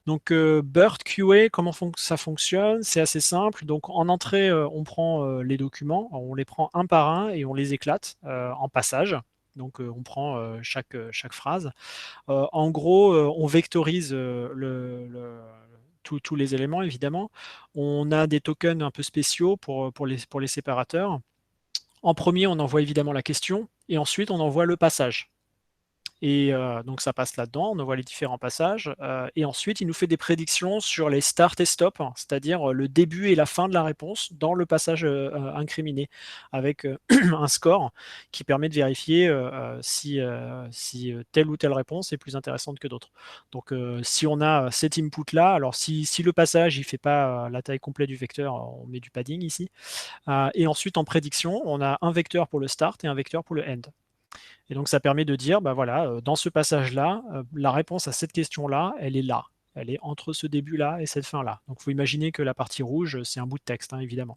Donc BERT QA, comment ça fonctionne? C'est assez simple. Donc en entrée, on prend les documents, on les prend un par un et on les éclate en passage. Donc on prend chaque phrase. En gros, on vectorise tous les éléments, évidemment. On a des tokens un peu spéciaux pour les séparateurs. En premier, on envoie évidemment la question, et ensuite, on envoie le passage. Et donc ça passe là-dedans, on envoie les différents passages, et ensuite il nous fait des prédictions sur les start et stop, hein, c'est-à-dire le début et la fin de la réponse dans le passage incriminé, avec un score qui permet de vérifier si telle ou telle réponse est plus intéressante que d'autres. Donc si on a cet input-là, alors si le passage il fait pas la taille complète du vecteur, on met du padding ici, et ensuite en prédiction, on a un vecteur pour le start et un vecteur pour le end. Et donc, ça permet de dire, bah voilà, dans ce passage-là, la réponse à cette question-là, elle est là. Elle est entre ce début-là et cette fin-là. Donc, il faut imaginer que la partie rouge, c'est un bout de texte, hein, évidemment.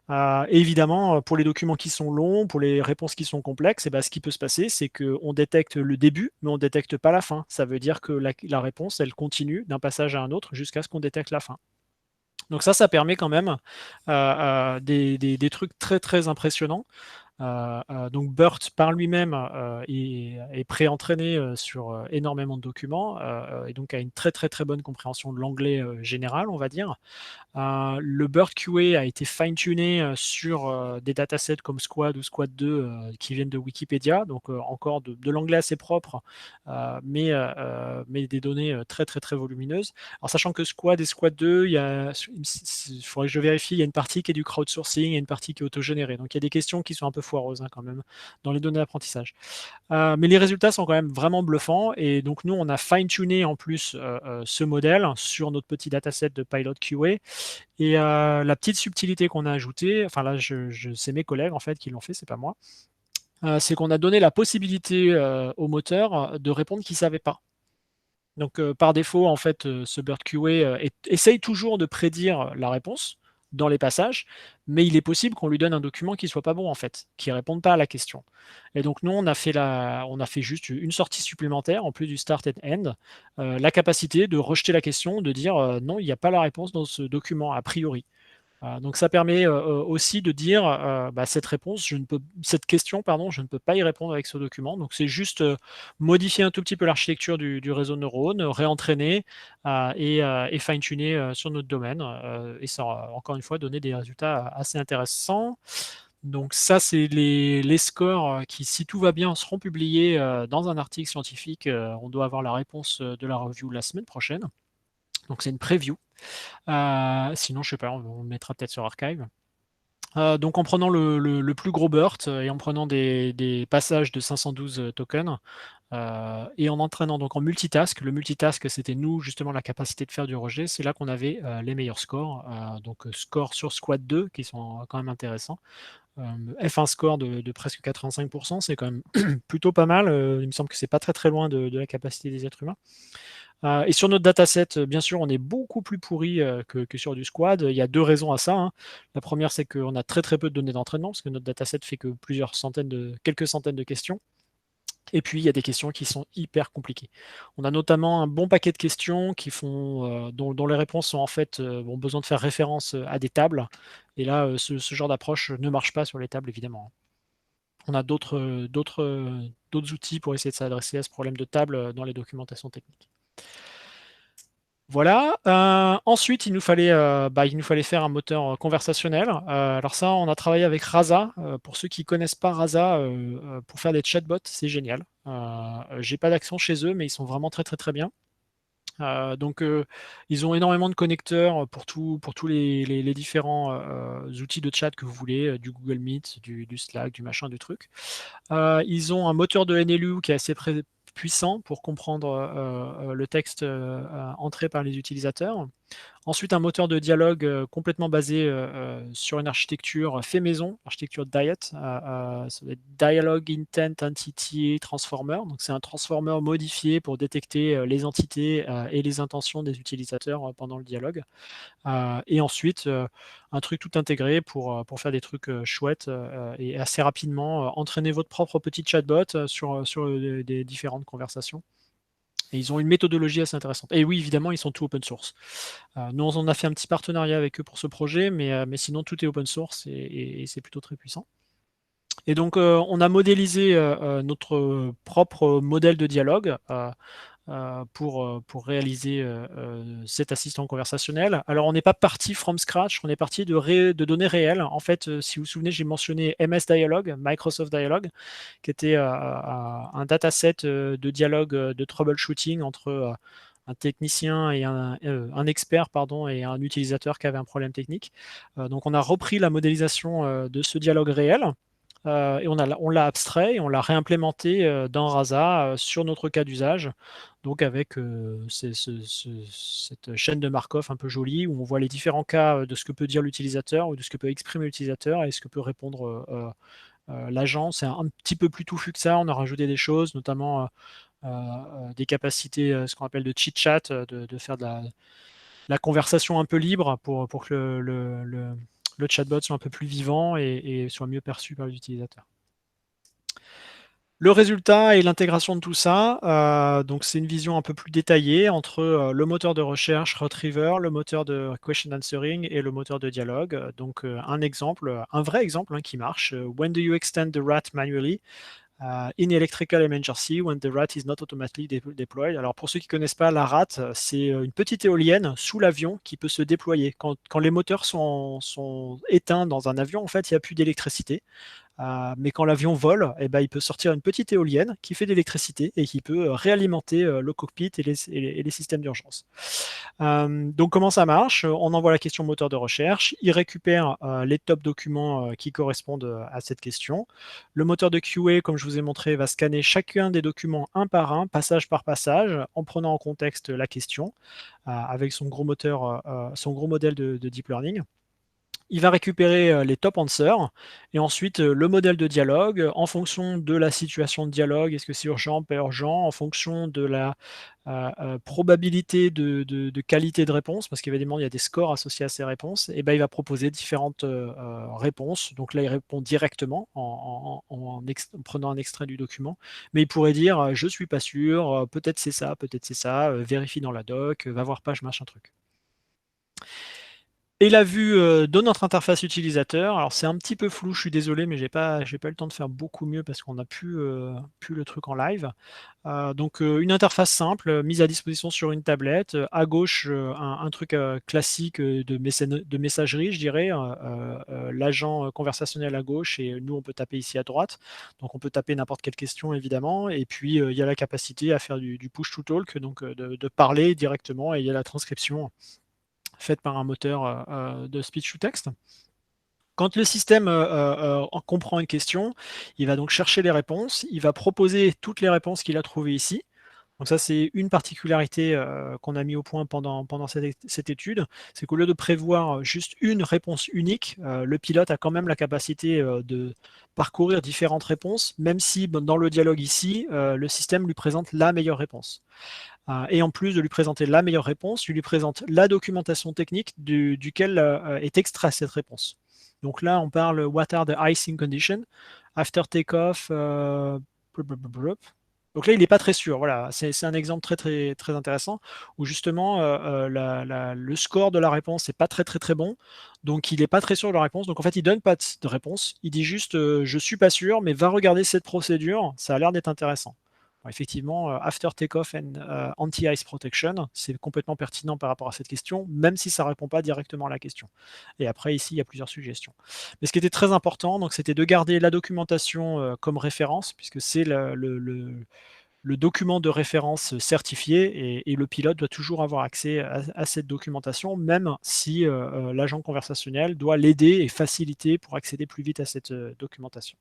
Et évidemment, pour les documents qui sont longs, pour les réponses qui sont complexes, et ben, ce qui peut se passer, c'est qu'on détecte le début, mais on ne détecte pas la fin. Ça veut dire que la réponse, elle continue d'un passage à un autre jusqu'à ce qu'on détecte la fin. Donc ça permet quand même des trucs très très impressionnants. Donc BERT par lui-même est pré-entraîné sur énormément de documents et donc a une très très très bonne compréhension de l'anglais général, on va dire. Le BERT QA a été fine-tuné sur des datasets comme Squad ou Squad 2 qui viennent de Wikipédia, donc encore de l'anglais assez propre, mais des données très très très volumineuses. Alors sachant que Squad et Squad 2, il faudrait que je vérifie, il y a une partie qui est du crowdsourcing et une partie qui est autogénérée. Donc il y a des questions qui sont un peu foireuses hein, quand même dans les données d'apprentissage. Mais les résultats sont quand même vraiment bluffants et donc nous on a fine-tuné en plus ce modèle sur notre petit dataset de Pilot QA. Et la petite subtilité qu'on a ajoutée, enfin là c'est mes collègues en fait qui l'ont fait, c'est pas moi, c'est qu'on a donné la possibilité au moteur de répondre qu'il ne savait pas. Donc par défaut, en fait, ce BERT QA essaye toujours de prédire la réponse dans les passages, mais il est possible qu'on lui donne un document qui soit pas bon en fait, qui réponde pas à la question. Et donc nous, on a fait juste une sortie supplémentaire en plus du start and end, la capacité de rejeter la question, de dire non, il n'y a pas la réponse dans ce document a priori. Donc ça permet aussi de dire bah, cette question, pardon, je ne peux pas y répondre avec ce document. Donc c'est juste modifier un tout petit peu l'architecture du réseau de neurones, réentraîner et fine-tuner sur notre domaine. Et ça aura encore une fois donné des résultats assez intéressants. Donc ça, c'est les scores qui, si tout va bien, seront publiés dans un article scientifique. On doit avoir la réponse de la review la semaine prochaine. Donc c'est une preview. Sinon, je sais pas, on mettra peut-être sur Archive. Donc en prenant le plus gros BERT et en prenant des passages de 512 tokens et en entraînant donc en multitask, le multitask c'était nous justement la capacité de faire du rejet, c'est là qu'on avait les meilleurs scores, donc scores sur Squad 2 qui sont quand même intéressants. F1 score de presque 85%, c'est quand même plutôt pas mal, il me semble que c'est pas très très loin de la capacité des êtres humains. Et sur notre dataset, bien sûr, on est beaucoup plus pourri que sur du Squad. Il y a deux raisons à ça, hein. La première, c'est qu'on a très très peu de données d'entraînement, parce que notre dataset fait que quelques centaines de questions. Et puis, il y a des questions qui sont hyper compliquées. On a notamment un bon paquet de questions dont les réponses sont en fait ont besoin de faire référence à des tables. Et là, ce genre d'approche ne marche pas sur les tables, évidemment. On a d'autres outils pour essayer de s'adresser à ce problème de table dans les documentations techniques. Voilà. Ensuite, il nous fallait faire un moteur conversationnel. Alors ça, on a travaillé avec Rasa. Pour ceux qui ne connaissent pas Rasa, pour faire des chatbots, c'est génial. J'ai pas d'accent chez eux, mais ils sont vraiment très très très bien. Donc, ils ont énormément de connecteurs pour tous les différents outils de chat que vous voulez, du Google Meet, du Slack, du machin, du truc. Ils ont un moteur de NLU qui est assez puissant pour comprendre le texte entré par les utilisateurs. Ensuite, un moteur de dialogue complètement basé sur une architecture fait maison, architecture Diet, ça va être Dialogue Intent Entity Transformer. Donc, c'est un transformer modifié pour détecter les entités et les intentions des utilisateurs pendant le dialogue. Et ensuite, un truc tout intégré pour faire des trucs chouettes et assez rapidement entraîner votre propre petit chatbot sur des différentes conversations. Et ils ont une méthodologie assez intéressante. Et oui, évidemment, ils sont tout open source. Nous, on a fait un petit partenariat avec eux pour ce projet, mais sinon, tout est open source et c'est plutôt très puissant. Et donc, on a modélisé notre propre modèle de dialogue pour réaliser cet assistant conversationnel. Alors, on n'est pas parti from scratch, on est parti de données réelles. En fait, si vous vous souvenez, j'ai mentionné MS Dialogue, Microsoft Dialogue, qui était un dataset de dialogue de troubleshooting entre un technicien et un expert pardon, et un utilisateur qui avait un problème technique. Donc on a repris la modélisation de ce dialogue réel et on l'a abstrait et on l'a réimplémenté dans Rasa sur notre cas d'usage, donc avec cette chaîne de Markov un peu jolie où on voit les différents cas de ce que peut dire l'utilisateur ou de ce que peut exprimer l'utilisateur et ce que peut répondre l'agent. C'est un petit peu plus touffu que ça, on a rajouté des choses, notamment des capacités, ce qu'on appelle de chit-chat, de faire de la conversation un peu libre pour que le chatbot soit un peu plus vivant et soit mieux perçu par les utilisateurs. Le résultat et l'intégration de tout ça, donc c'est une vision un peu plus détaillée entre le moteur de recherche Retriever, le moteur de question answering et le moteur de dialogue. Donc un exemple, un vrai exemple qui marche. When do you extend the RAT manually? In electrical emergency when the RAT is not automatically deployed. Alors pour ceux qui ne connaissent pas la RAT, c'est une petite éolienne sous l'avion qui peut se déployer. Quand les moteurs sont éteints dans un avion, en fait, il n'y a plus d'électricité. Mais quand l'avion vole, eh ben, il peut sortir une petite éolienne qui fait de l'électricité et qui peut réalimenter le cockpit et les systèmes d'urgence. Donc comment ça marche? On envoie la question au moteur de recherche, il récupère les top documents qui correspondent à cette question. Le moteur de QA, comme je vous ai montré, va scanner chacun des documents un par un, passage par passage, en prenant en contexte la question, avec son gros moteur, son gros modèle de deep learning. Il va récupérer les top answers et ensuite le modèle de dialogue en fonction de la situation de dialogue, est-ce que c'est urgent, pas urgent, en fonction de la probabilité de qualité de réponse, parce qu'évidemment il y a des scores associés à ces réponses, et ben, il va proposer différentes réponses. Donc là il répond directement en prenant un extrait du document, mais il pourrait dire je suis pas sûr, peut-être c'est ça, vérifie dans la doc, va voir page machin truc. Et la vue de notre interface utilisateur, alors c'est un petit peu flou, je suis désolé, mais j'ai pas eu le temps de faire beaucoup mieux parce qu'on n'a plus le truc en live. Donc une interface simple, mise à disposition sur une tablette. À gauche, un truc classique de messagerie, je dirais. L'agent conversationnel à gauche et nous, on peut taper ici à droite. Donc on peut taper n'importe quelle question, évidemment. Et puis, il y a la capacité à faire du push-to-talk, donc de parler directement. Et il y a la transcription faite par un moteur de speech-to-text. Quand le système comprend une question, il va donc chercher les réponses, il va proposer toutes les réponses qu'il a trouvées ici. Donc ça, c'est une particularité qu'on a mis au point pendant cette étude, c'est qu'au lieu de prévoir juste une réponse unique, le pilote a quand même la capacité de parcourir différentes réponses, même si dans le dialogue ici, le système lui présente la meilleure réponse. Et en plus de lui présenter la meilleure réponse, il lui présente la documentation technique duquel est extrait cette réponse. Donc là, on parle what are the icing conditions after takeoff. Donc là, il n'est pas très sûr. Voilà, c'est un exemple très intéressant où justement le score de la réponse n'est pas très bon. Donc il n'est pas très sûr de la réponse. Donc en fait, il donne pas de réponse. Il dit juste je suis pas sûr, mais va regarder cette procédure. Ça a l'air d'être intéressant. Bon, effectivement, after takeoff and anti-ice protection, c'est complètement pertinent par rapport à cette question, même si ça ne répond pas directement à la question. Et après, ici, il y a plusieurs suggestions. Mais ce qui était très important, donc, c'était de garder la documentation comme référence, puisque c'est le document de référence certifié, et le pilote doit toujours avoir accès à cette documentation, même si l'agent conversationnel doit l'aider et faciliter pour accéder plus vite à cette documentation.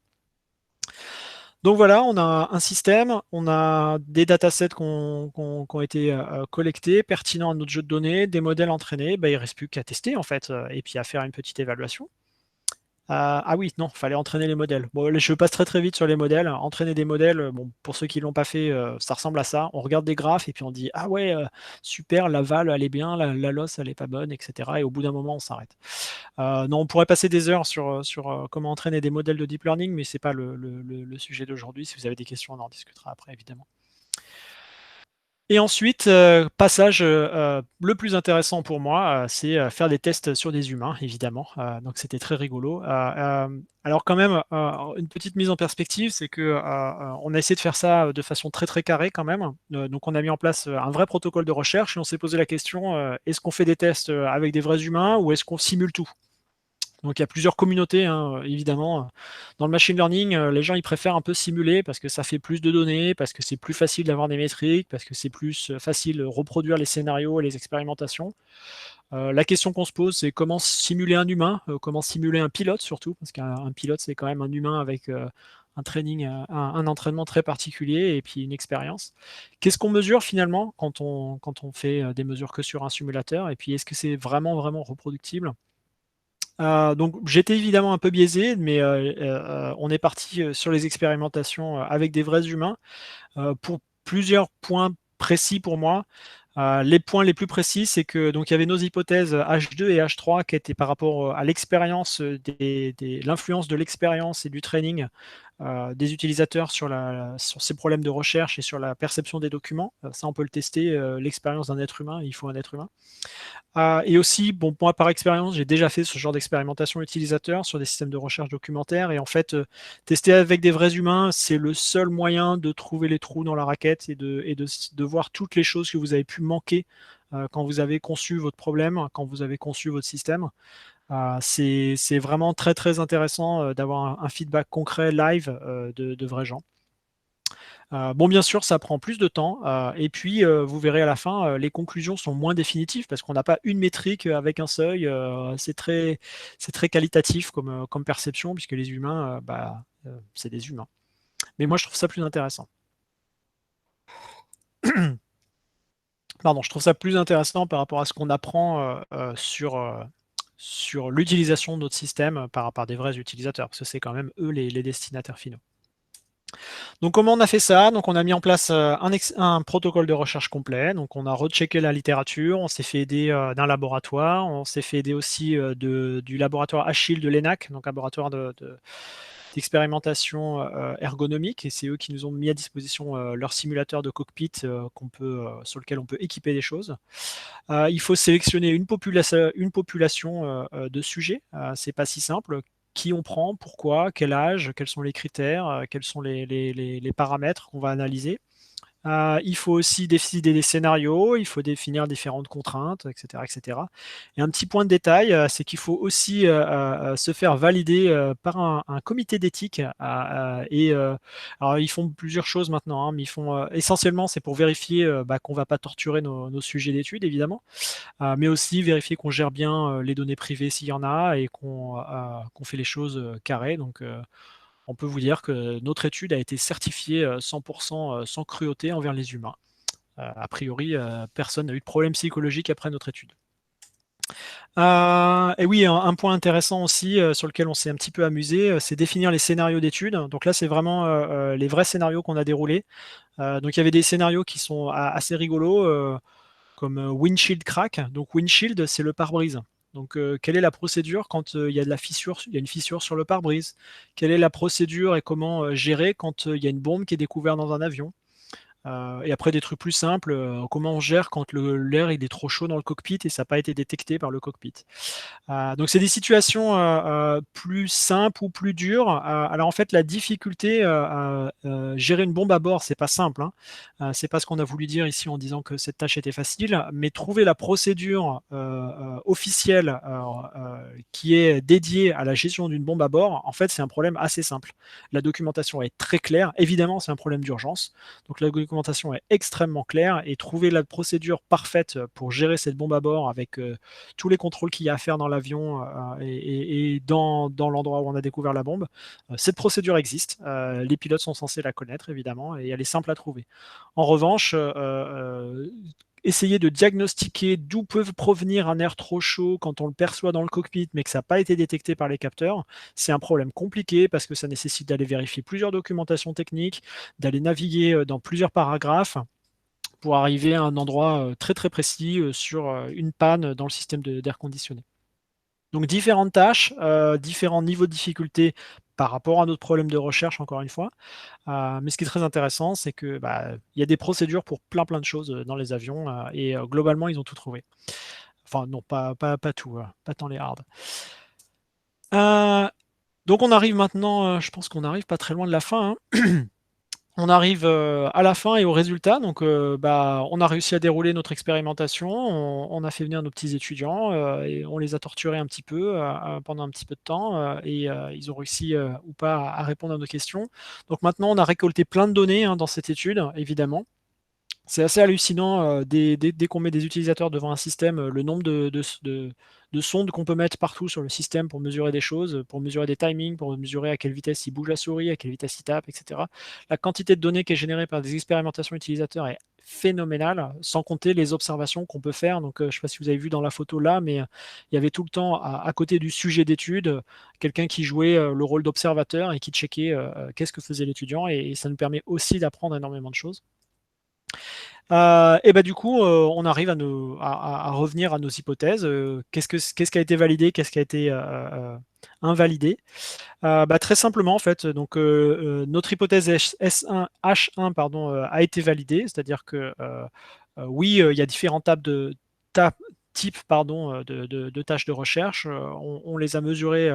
Donc voilà, on a un système, on a des datasets qui ont été collectés, pertinents à notre jeu de données, des modèles entraînés, il ne reste plus qu'à tester en fait, et puis à faire une petite évaluation. Ah oui, non, il fallait entraîner les modèles. Bon, je passe très vite sur les modèles. Entraîner des modèles, bon, pour ceux qui ne l'ont pas fait, ça ressemble à ça. On regarde des graphes et puis on dit ah ouais, super, la val elle est bien, la loss elle est pas bonne, etc. Et au bout d'un moment, on s'arrête. Non, on pourrait passer des heures sur comment entraîner des modèles de deep learning, mais ce n'est pas le sujet d'aujourd'hui. Si vous avez des questions, on en discutera après, évidemment. Et ensuite, passage le plus intéressant pour moi, c'est faire des tests sur des humains, évidemment. Donc c'était très rigolo. Alors quand même, une petite mise en perspective, c'est que on a essayé de faire ça de façon très très carrée quand même. Donc on a mis en place un vrai protocole de recherche et on s'est posé la question, est-ce qu'on fait des tests avec des vrais humains ou est-ce qu'on simule tout? Donc il y a plusieurs communautés, hein, évidemment. Dans le machine learning, les gens ils préfèrent un peu simuler parce que ça fait plus de données, parce que c'est plus facile d'avoir des métriques, parce que c'est plus facile de reproduire les scénarios et les expérimentations. La question qu'on se pose, c'est comment simuler un humain, comment simuler un pilote surtout, parce qu'un pilote c'est quand même un humain avec un training, un entraînement très particulier et puis une expérience. Qu'est-ce qu'on mesure finalement quand on fait des mesures que sur un simulateur? Et puis est-ce que c'est vraiment vraiment reproductible? Donc j'étais évidemment un peu biaisé, mais on est parti sur les expérimentations avec des vrais humains pour plusieurs points précis pour moi. Les points les plus précis, c'est que donc il y avait nos hypothèses H2 et H3 qui étaient par rapport à l'expérience l'influence de l'expérience et du training des utilisateurs sur ces problèmes de recherche et sur la perception des documents. Ça, on peut le tester. L'expérience d'un être humain, il faut un être humain. Et aussi, bon, moi par expérience, j'ai déjà fait ce genre d'expérimentation utilisateur sur des systèmes de recherche documentaire. Et en fait, tester avec des vrais humains, c'est le seul moyen de trouver les trous dans la raquette et de voir toutes les choses que vous avez pu manquer quand vous avez conçu votre problème, quand vous avez conçu votre système. C'est vraiment très très intéressant d'avoir un feedback concret live de vrais gens. Bon, bien sûr, ça prend plus de temps. Et puis, vous verrez à la fin, les conclusions sont moins définitives parce qu'on n'a pas une métrique avec un seuil. C'est très qualitatif comme perception puisque les humains, c'est des humains. Mais moi, je trouve ça plus intéressant. Pardon, je trouve ça plus intéressant par rapport à ce qu'on apprend sur l'utilisation de notre système par rapport à des vrais utilisateurs, parce que c'est quand même eux les destinataires finaux. Donc comment on a fait ça? Donc on a mis en place un protocole de recherche complet. Donc on a rechecké la littérature, on s'est fait aider d'un laboratoire, on s'est fait aider aussi du laboratoire Achille de l'ENAC, donc laboratoire d'expérimentation ergonomique, et c'est eux qui nous ont mis à disposition leur simulateur de cockpit sur lequel on peut équiper des choses. Il faut sélectionner une population de sujets. C'est pas si simple. Qui on prend, pourquoi, quel âge, quels sont les critères, quels sont les paramètres qu'on va analyser. Il faut aussi décider des scénarios, il faut définir différentes contraintes, etc., etc. Et un petit point de détail, c'est qu'il faut aussi se faire valider par un comité d'éthique. Alors, ils font plusieurs choses maintenant, hein, mais ils font essentiellement, c'est pour vérifier qu'on ne va pas torturer nos sujets d'études, évidemment, mais aussi vérifier qu'on gère bien les données privées s'il y en a et qu'on fait les choses carrées. Donc, on peut vous dire que notre étude a été certifiée 100% sans cruauté envers les humains. A priori, personne n'a eu de problème psychologique après notre étude. Et oui, un point intéressant aussi sur lequel on s'est un petit peu amusé, c'est définir les scénarios d'études. Donc là, c'est vraiment les vrais scénarios qu'on a déroulés. Donc il y avait des scénarios qui sont assez rigolos, comme windshield crack. Donc windshield, c'est le pare-brise. Donc, quelle est la procédure quand il y a une fissure sur le pare-brise? Quelle est la procédure et comment gérer quand il y a une bombe qui est découverte dans un avion? Et après des trucs plus simples, comment on gère quand l'air il est trop chaud dans le cockpit et ça n'a pas été détecté par le cockpit. Donc c'est des situations plus simples ou plus dures. Alors en fait la difficulté gérer une bombe à bord c'est pas simple, hein. C'est pas ce qu'on a voulu dire ici en disant que cette tâche était facile, mais trouver la procédure officielle qui est dédiée à la gestion d'une bombe à bord, en fait c'est un problème assez simple. La documentation est très claire. Évidemment c'est un problème d'urgence. Donc la documentation est extrêmement claire et trouver la procédure parfaite pour gérer cette bombe à bord avec tous les contrôles qu'il y a à faire dans l'avion et dans l'endroit où on a découvert la bombe. Cette procédure existe. Les pilotes sont censés la connaître, évidemment, et elle est simple à trouver. En revanche, essayer de diagnostiquer d'où peut provenir un air trop chaud quand on le perçoit dans le cockpit, mais que ça n'a pas été détecté par les capteurs, c'est un problème compliqué parce que ça nécessite d'aller vérifier plusieurs documentations techniques, d'aller naviguer dans plusieurs paragraphes pour arriver à un endroit très très précis sur une panne dans le système d'air conditionné. Donc différentes tâches, différents niveaux de difficulté par rapport à notre problème de recherche, encore une fois. Mais ce qui est très intéressant, c'est que il y a des procédures pour plein de choses dans les avions, et globalement, ils ont tout trouvé. Enfin, non, pas tout, pas tant les hard. Donc on arrive maintenant, je pense qu'on arrive pas très loin de la fin, hein. On arrive à la fin et au résultat. Donc, on a réussi à dérouler notre expérimentation. On a fait venir nos petits étudiants et on les a torturés un petit peu pendant un petit peu de temps et ils ont réussi ou pas à répondre à nos questions. Donc maintenant, on a récolté plein de données dans cette étude, évidemment. C'est assez hallucinant dès qu'on met des utilisateurs devant un système, le nombre de sondes qu'on peut mettre partout sur le système pour mesurer des choses, pour mesurer des timings, pour mesurer à quelle vitesse il bouge la souris, à quelle vitesse il tape, etc. La quantité de données qui est générée par des expérimentations utilisateurs est phénoménale, sans compter les observations qu'on peut faire. Donc, je ne sais pas si vous avez vu dans la photo là, mais il y avait tout le temps, à côté du sujet d'étude, quelqu'un qui jouait le rôle d'observateur et qui checkait qu'est-ce que faisait l'étudiant, et ça nous permet aussi d'apprendre énormément de choses. Et du coup, on arrive à revenir à nos hypothèses. Qu'est-ce qui a été validé, qu'est-ce qui a été invalidé? Très simplement, en fait, donc, notre hypothèse H1 pardon, a été validée, c'est-à-dire que oui, il y a différents types pardon, de tâches de recherche. On les a mesurées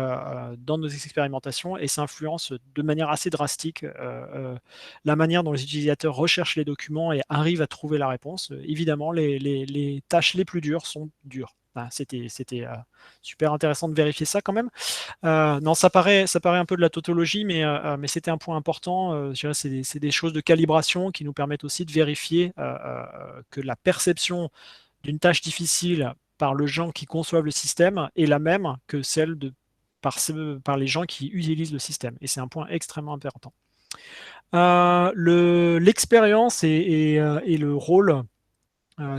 dans nos expérimentations et ça influence de manière assez drastique la manière dont les utilisateurs recherchent les documents et arrivent à trouver la réponse. Évidemment, les tâches les plus dures sont dures. C'était super intéressant de vérifier ça quand même. Non, ça paraît un peu de la tautologie, mais c'était un point important. Je dirais, c'est des choses de calibration qui nous permettent aussi de vérifier que la perception d'une tâche difficile par le gens qui conçoivent le système est la même que celle par les gens qui utilisent le système. Et c'est un point extrêmement important. L'expérience et le rôle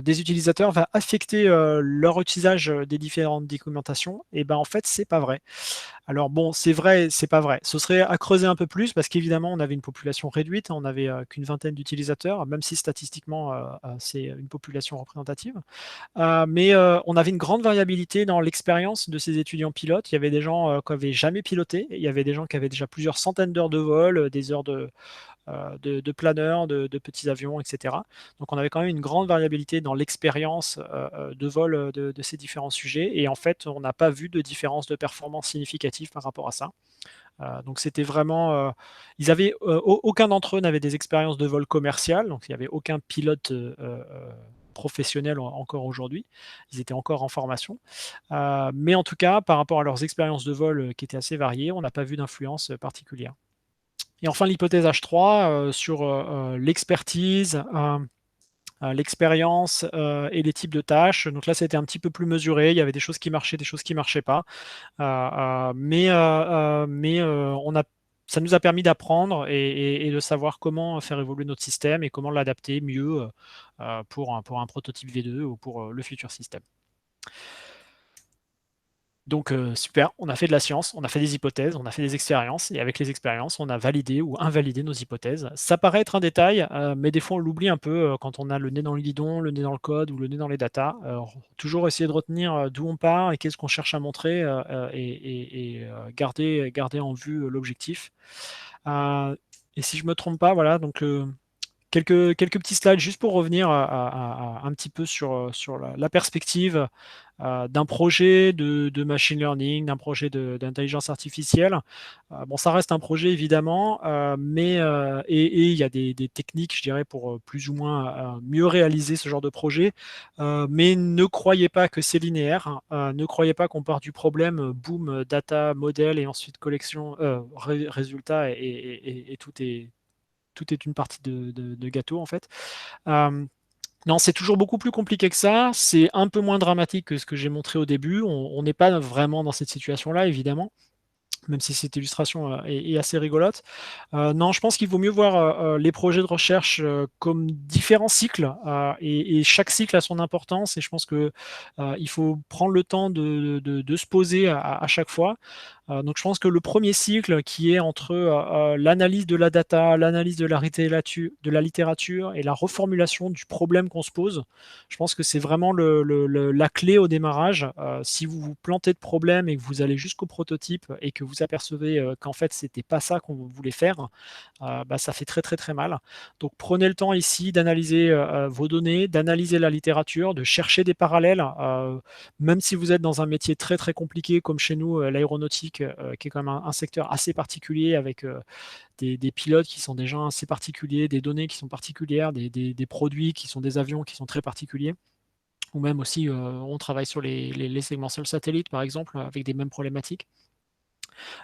des utilisateurs va affecter leur usage des différentes documentations. Et en fait, c'est pas vrai. Alors bon, c'est vrai, c'est pas vrai. Ce serait à creuser un peu plus parce qu'évidemment, on avait une population réduite, on n'avait qu'une vingtaine d'utilisateurs, même si statistiquement, c'est une population représentative. Mais on avait une grande variabilité dans l'expérience de ces étudiants pilotes. Il y avait des gens qui n'avaient jamais piloté, il y avait des gens qui avaient déjà plusieurs centaines d'heures de vol, des heures de planeurs, de petits avions, etc. Donc on avait quand même une grande variabilité dans l'expérience de vol de ces différents sujets. Et en fait, on n'a pas vu de différence de performance significative par rapport à ça. Donc c'était vraiment... aucun d'entre eux n'avait des expériences de vol commercial, donc il n'y avait aucun pilote professionnel encore aujourd'hui. Ils étaient encore en formation. Mais en tout cas, par rapport à leurs expériences de vol qui étaient assez variées, on n'a pas vu d'influence particulière. Et enfin, l'hypothèse H3 sur l'expertise, l'expérience et les types de tâches. Donc là, c'était un petit peu plus mesuré. Il y avait des choses qui marchaient, des choses qui ne marchaient pas. Ça nous a permis d'apprendre et de savoir comment faire évoluer notre système et comment l'adapter mieux pour un prototype V2 ou pour le futur système. Donc super, on a fait de la science, on a fait des hypothèses, on a fait des expériences, et avec les expériences, on a validé ou invalidé nos hypothèses. Ça paraît être un détail, mais des fois on l'oublie un peu quand on a le nez dans le guidon, le nez dans le code ou le nez dans les datas. Toujours essayer de retenir d'où on part et qu'est-ce qu'on cherche à montrer et garder en vue l'objectif. Et si je ne me trompe pas, voilà, donc quelques petits slides juste pour revenir un petit peu sur la perspective d'un projet de machine learning, d'un projet d'intelligence artificielle. Bon, ça reste un projet évidemment, mais il y a des techniques, je dirais, pour plus ou moins mieux réaliser ce genre de projet. Mais ne croyez pas que c'est linéaire. Ne croyez pas qu'on part du problème, boom, data, modèle et ensuite collection, résultat et tout est une partie de gâteau en fait. Non, c'est toujours beaucoup plus compliqué que ça. C'est un peu moins dramatique que ce que j'ai montré au début. On n'est pas vraiment dans cette situation-là, évidemment, même si cette illustration est assez rigolote. Non, je pense qu'il vaut mieux voir les projets de recherche comme différents cycles, et chaque cycle a son importance, et je pense qu'il faut prendre le temps de se poser à chaque fois. Donc je pense que le premier cycle qui est entre l'analyse de la data, l'analyse de la littérature et la reformulation du problème qu'on se pose, je pense que c'est vraiment la clé au démarrage. Si vous vous plantez de problème et que vous allez jusqu'au prototype et que vous apercevez qu'en fait c'était pas ça qu'on voulait faire, ça fait très très très mal. Donc prenez le temps ici d'analyser vos données, d'analyser la littérature, de chercher des parallèles, même si vous êtes dans un métier très très compliqué comme chez nous, l'aéronautique, qui est quand même un secteur assez particulier avec des pilotes qui sont des gens assez particuliers, des données qui sont particulières, des produits qui sont des avions qui sont très particuliers. Ou même aussi, on travaille sur les segments seuls satellites, par exemple, avec des mêmes problématiques.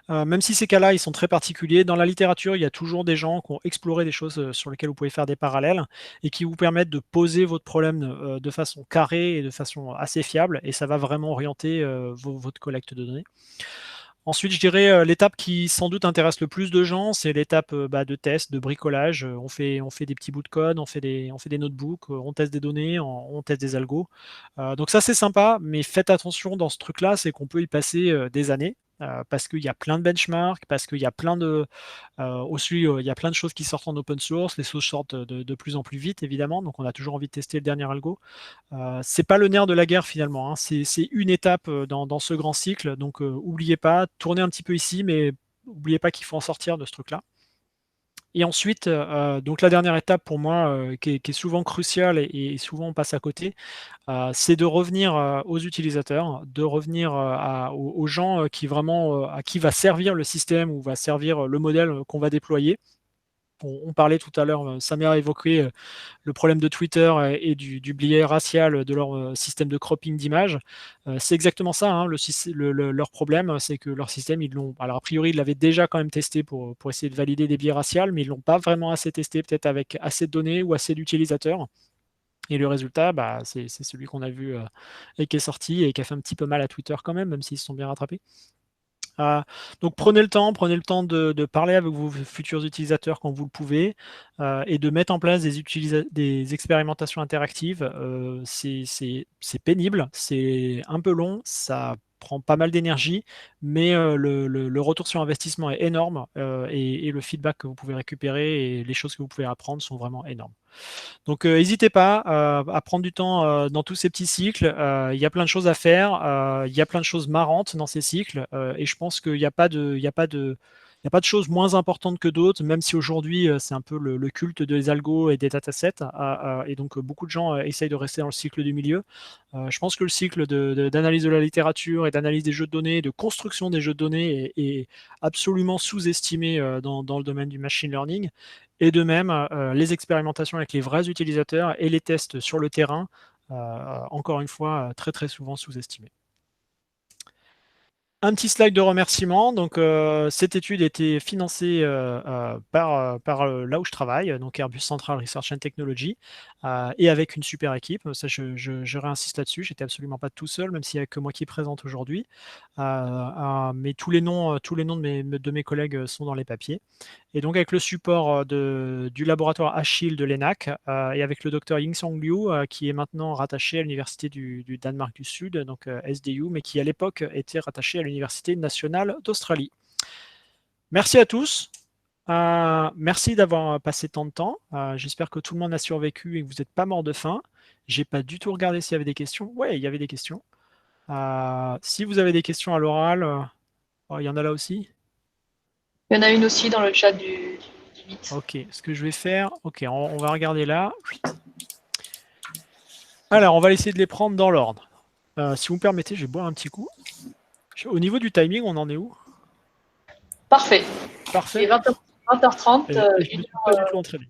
Même si ces cas-là, ils sont très particuliers, dans la littérature, il y a toujours des gens qui ont exploré des choses sur lesquelles vous pouvez faire des parallèles et qui vous permettent de poser votre problème de façon carrée et de façon assez fiable, et ça va vraiment orienter votre collecte de données. Ensuite, je dirais l'étape qui sans doute intéresse le plus de gens, c'est l'étape de test, de bricolage. On fait des petits bouts de code, on fait des notebooks, on teste des données, on teste des algos. Donc ça, c'est sympa, mais faites attention dans ce truc-là, c'est qu'on peut y passer des années. Parce qu'il y a plein de benchmarks, parce qu'il y a plein de aussi il y a plein de choses qui sortent en open source, les choses sortent de plus en plus vite évidemment, donc on a toujours envie de tester le dernier algo. C'est pas le nerf de la guerre finalement, hein. C'est une étape dans ce grand cycle, donc oubliez pas, tournez un petit peu ici, mais n'oubliez pas qu'il faut en sortir de ce truc-là. Et ensuite, donc la dernière étape pour moi, qui est souvent cruciale et souvent on passe à côté, c'est de revenir aux utilisateurs, de revenir aux gens qui vraiment, à qui va servir le système ou va servir le modèle qu'on va déployer. On parlait tout à l'heure, Samer a évoqué le problème de Twitter et du biais racial de leur système de cropping d'images. C'est exactement ça, hein, leur problème, c'est que leur système, ils l'ont. Alors, a priori, ils l'avaient déjà quand même testé pour essayer de valider des biais raciales, mais ils ne l'ont pas vraiment assez testé, peut-être avec assez de données ou assez d'utilisateurs. Et le résultat, c'est celui qu'on a vu et qui est sorti et qui a fait un petit peu mal à Twitter quand même s'ils se sont bien rattrapés. Donc prenez le temps de parler avec vos futurs utilisateurs quand vous le pouvez et de mettre en place des expérimentations interactives. C'est pénible, c'est un peu long, ça prend pas mal d'énergie, mais le retour sur investissement est énorme et le feedback que vous pouvez récupérer et les choses que vous pouvez apprendre sont vraiment énormes. Donc n'hésitez pas à prendre du temps dans tous ces petits cycles. Il y a plein de choses à faire, il y a plein de choses marrantes dans ces cycles, et je pense qu'il n'y a pas de, il y a pas de, il y a pas de choses moins importantes que d'autres, même si aujourd'hui c'est un peu le culte des algos et des datasets, et donc beaucoup de gens essayent de rester dans le cycle du milieu. Je pense que le cycle d'analyse de la littérature et d'analyse des jeux de données, de construction des jeux de données est absolument sous-estimé dans le domaine du machine learning. Et de même, les expérimentations avec les vrais utilisateurs et les tests sur le terrain, encore une fois, très très souvent sous-estimés. Un petit slide de remerciement. Donc, cette étude a été financée par là où je travaille, donc Airbus Central Research and Technology, et avec une super équipe. Ça, je réinsiste là-dessus. J'étais absolument pas tout seul, même s'il n'y a que moi qui présente aujourd'hui. Mais tous les noms de mes collègues sont dans les papiers. Et donc, avec le support du laboratoire Achille de l'ENAC et avec le docteur Ying-Song Liu, qui est maintenant rattaché à l'Université du Danemark du Sud, donc SDU, mais qui à l'époque était rattaché à l'Université nationale d'Australie. Merci à tous. Merci d'avoir passé tant de temps. J'espère que tout le monde a survécu et que vous n'êtes pas mort de faim. J'ai pas du tout regardé s'il y avait des questions. Ouais, il y avait des questions. Si vous avez des questions à l'oral, il y en a là aussi. Il y en a une aussi dans le chat du Meet. Ok, ce que je vais faire, ok, on va regarder là. Alors, on va essayer de les prendre dans l'ordre. Si vous me permettez, je vais boire un petit coup. Au niveau du timing, on en est où? Parfait. Parfait. Il est 20h30. Je ne me suis pas du tout entraîné.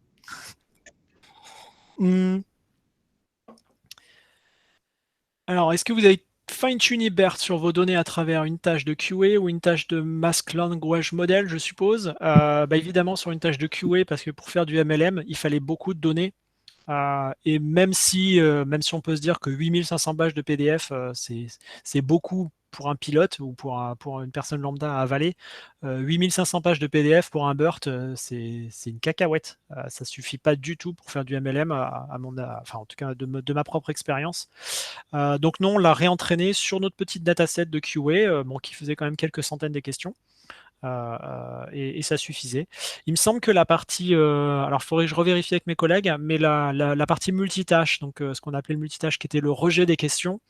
Alors, est-ce que vous avez fine-tuné BERT sur vos données à travers une tâche de QA ou une tâche de Mask Language Model, je suppose? Évidemment, sur une tâche de QA, parce que pour faire du MLM, il fallait beaucoup de données. Et même si on peut se dire que 8500 pages de PDF, c'est beaucoup pour un pilote ou pour une personne lambda à avaler, 8500 pages de PDF pour un BERT, c'est une cacahuète. Ça suffit pas du tout pour faire du MLM, enfin en tout cas de ma propre expérience. Donc non, on l'a réentraîné sur notre petite dataset de QA, qui faisait quand même quelques centaines de questions. Et ça suffisait. Il me semble que la partie, alors il faudrait que je revérifie avec mes collègues, mais la partie multitâche, donc ce qu'on appelait le multitâche, qui était le rejet des questions,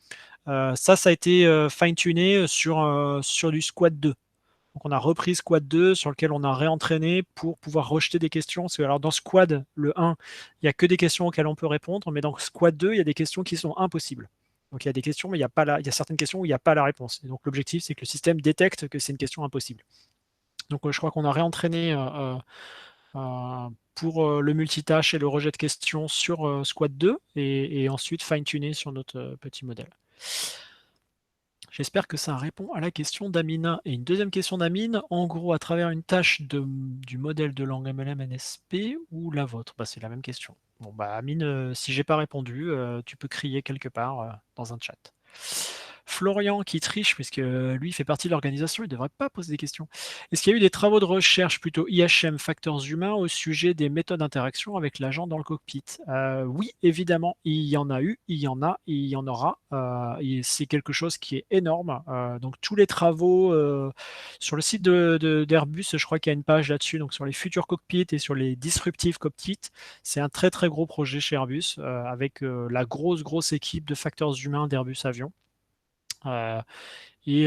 ça a été fine-tuné sur du Squad 2. Donc on a repris Squad 2 sur lequel on a réentraîné pour pouvoir rejeter des questions. Parce que, alors dans Squad, le 1, il n'y a que des questions auxquelles on peut répondre, mais dans Squad 2, il y a des questions qui sont impossibles. Donc il y a des questions, mais il y a certaines questions où il n'y a pas la réponse. Et donc l'objectif, c'est que le système détecte que c'est une question impossible. Donc je crois qu'on a réentraîné pour le multitâche et le rejet de questions sur Squad 2 et ensuite fine-tuné sur notre petit modèle. J'espère que ça répond à la question d'Amina. Et une deuxième question d'Amine, en gros, à travers une tâche du modèle de langue MLM NSP ou la vôtre? C'est la même question. Bon, Amine, si j'ai pas répondu, tu peux crier quelque part dans un chat. Florian qui triche, puisque lui fait partie de l'organisation, il ne devrait pas poser des questions. Est-ce qu'il y a eu des travaux de recherche plutôt IHM facteurs humains au sujet des méthodes d'interaction avec l'agent dans le cockpit? Oui, évidemment, il y en a eu, il y en a, et il y en aura. C'est quelque chose qui est énorme. Donc tous les travaux sur le site d'Airbus, je crois qu'il y a une page là-dessus, donc sur les futurs cockpits et sur les disruptive cockpits. C'est un très très gros projet chez Airbus avec la grosse équipe de facteurs humains d'Airbus Avion. C'est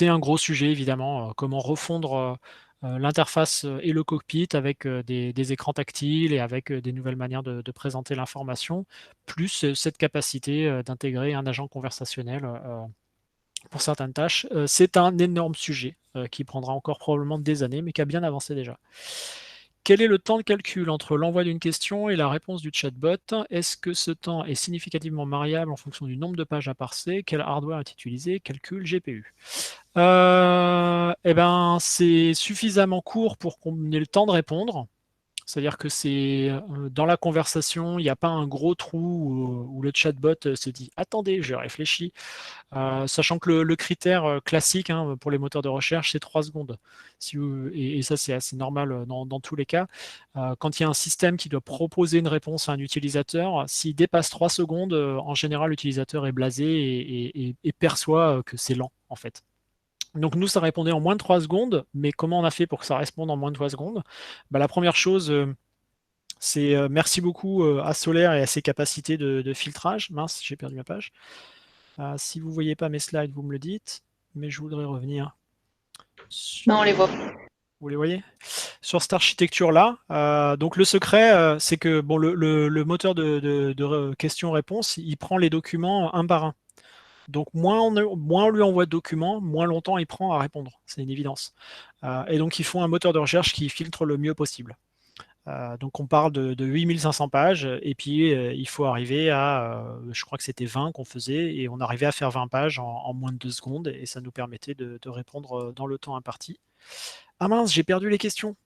un gros sujet évidemment, comment refondre l'interface et le cockpit avec des écrans tactiles et avec des nouvelles manières de présenter l'information, plus cette capacité d'intégrer un agent conversationnel pour certaines tâches. C'est un énorme sujet qui prendra encore probablement des années, mais qui a bien avancé déjà. Quel est le temps de calcul entre l'envoi d'une question et la réponse du chatbot? Est-ce que ce temps est significativement variable en fonction du nombre de pages à parser? Quel hardware est utilisé? Calcul GPU. C'est suffisamment court pour qu'on ait le temps de répondre. C'est-à-dire que c'est dans la conversation, il n'y a pas un gros trou où le chatbot se dit « Attendez, je réfléchis ». Sachant que le critère classique pour les moteurs de recherche, c'est 3 secondes. Et ça, c'est assez normal dans tous les cas. Quand il y a un système qui doit proposer une réponse à un utilisateur, s'il dépasse 3 secondes, en général, l'utilisateur est blasé et perçoit que c'est lent, en fait. Donc nous, ça répondait en moins de 3 secondes, mais comment on a fait pour que ça réponde en moins de 3 secondes? La première chose, c'est merci beaucoup à Solaire et à ses capacités de filtrage. Mince, j'ai perdu ma page. Si vous ne voyez pas mes slides, vous me le dites, mais je voudrais revenir. Non, on les voit. Vous les voyez? Sur cette architecture-là, donc le secret, c'est que le moteur de questions-réponses, il prend les documents un par un. Donc moins on lui envoie de documents, moins longtemps il prend à répondre. C'est une évidence. Et donc ils font un moteur de recherche qui filtre le mieux possible. Donc on parle de 8500 pages et puis il faut arriver à, je crois que c'était 20 qu'on faisait et on arrivait à faire 20 pages en moins de 2 secondes et ça nous permettait de répondre dans le temps imparti. Ah mince, j'ai perdu les questions.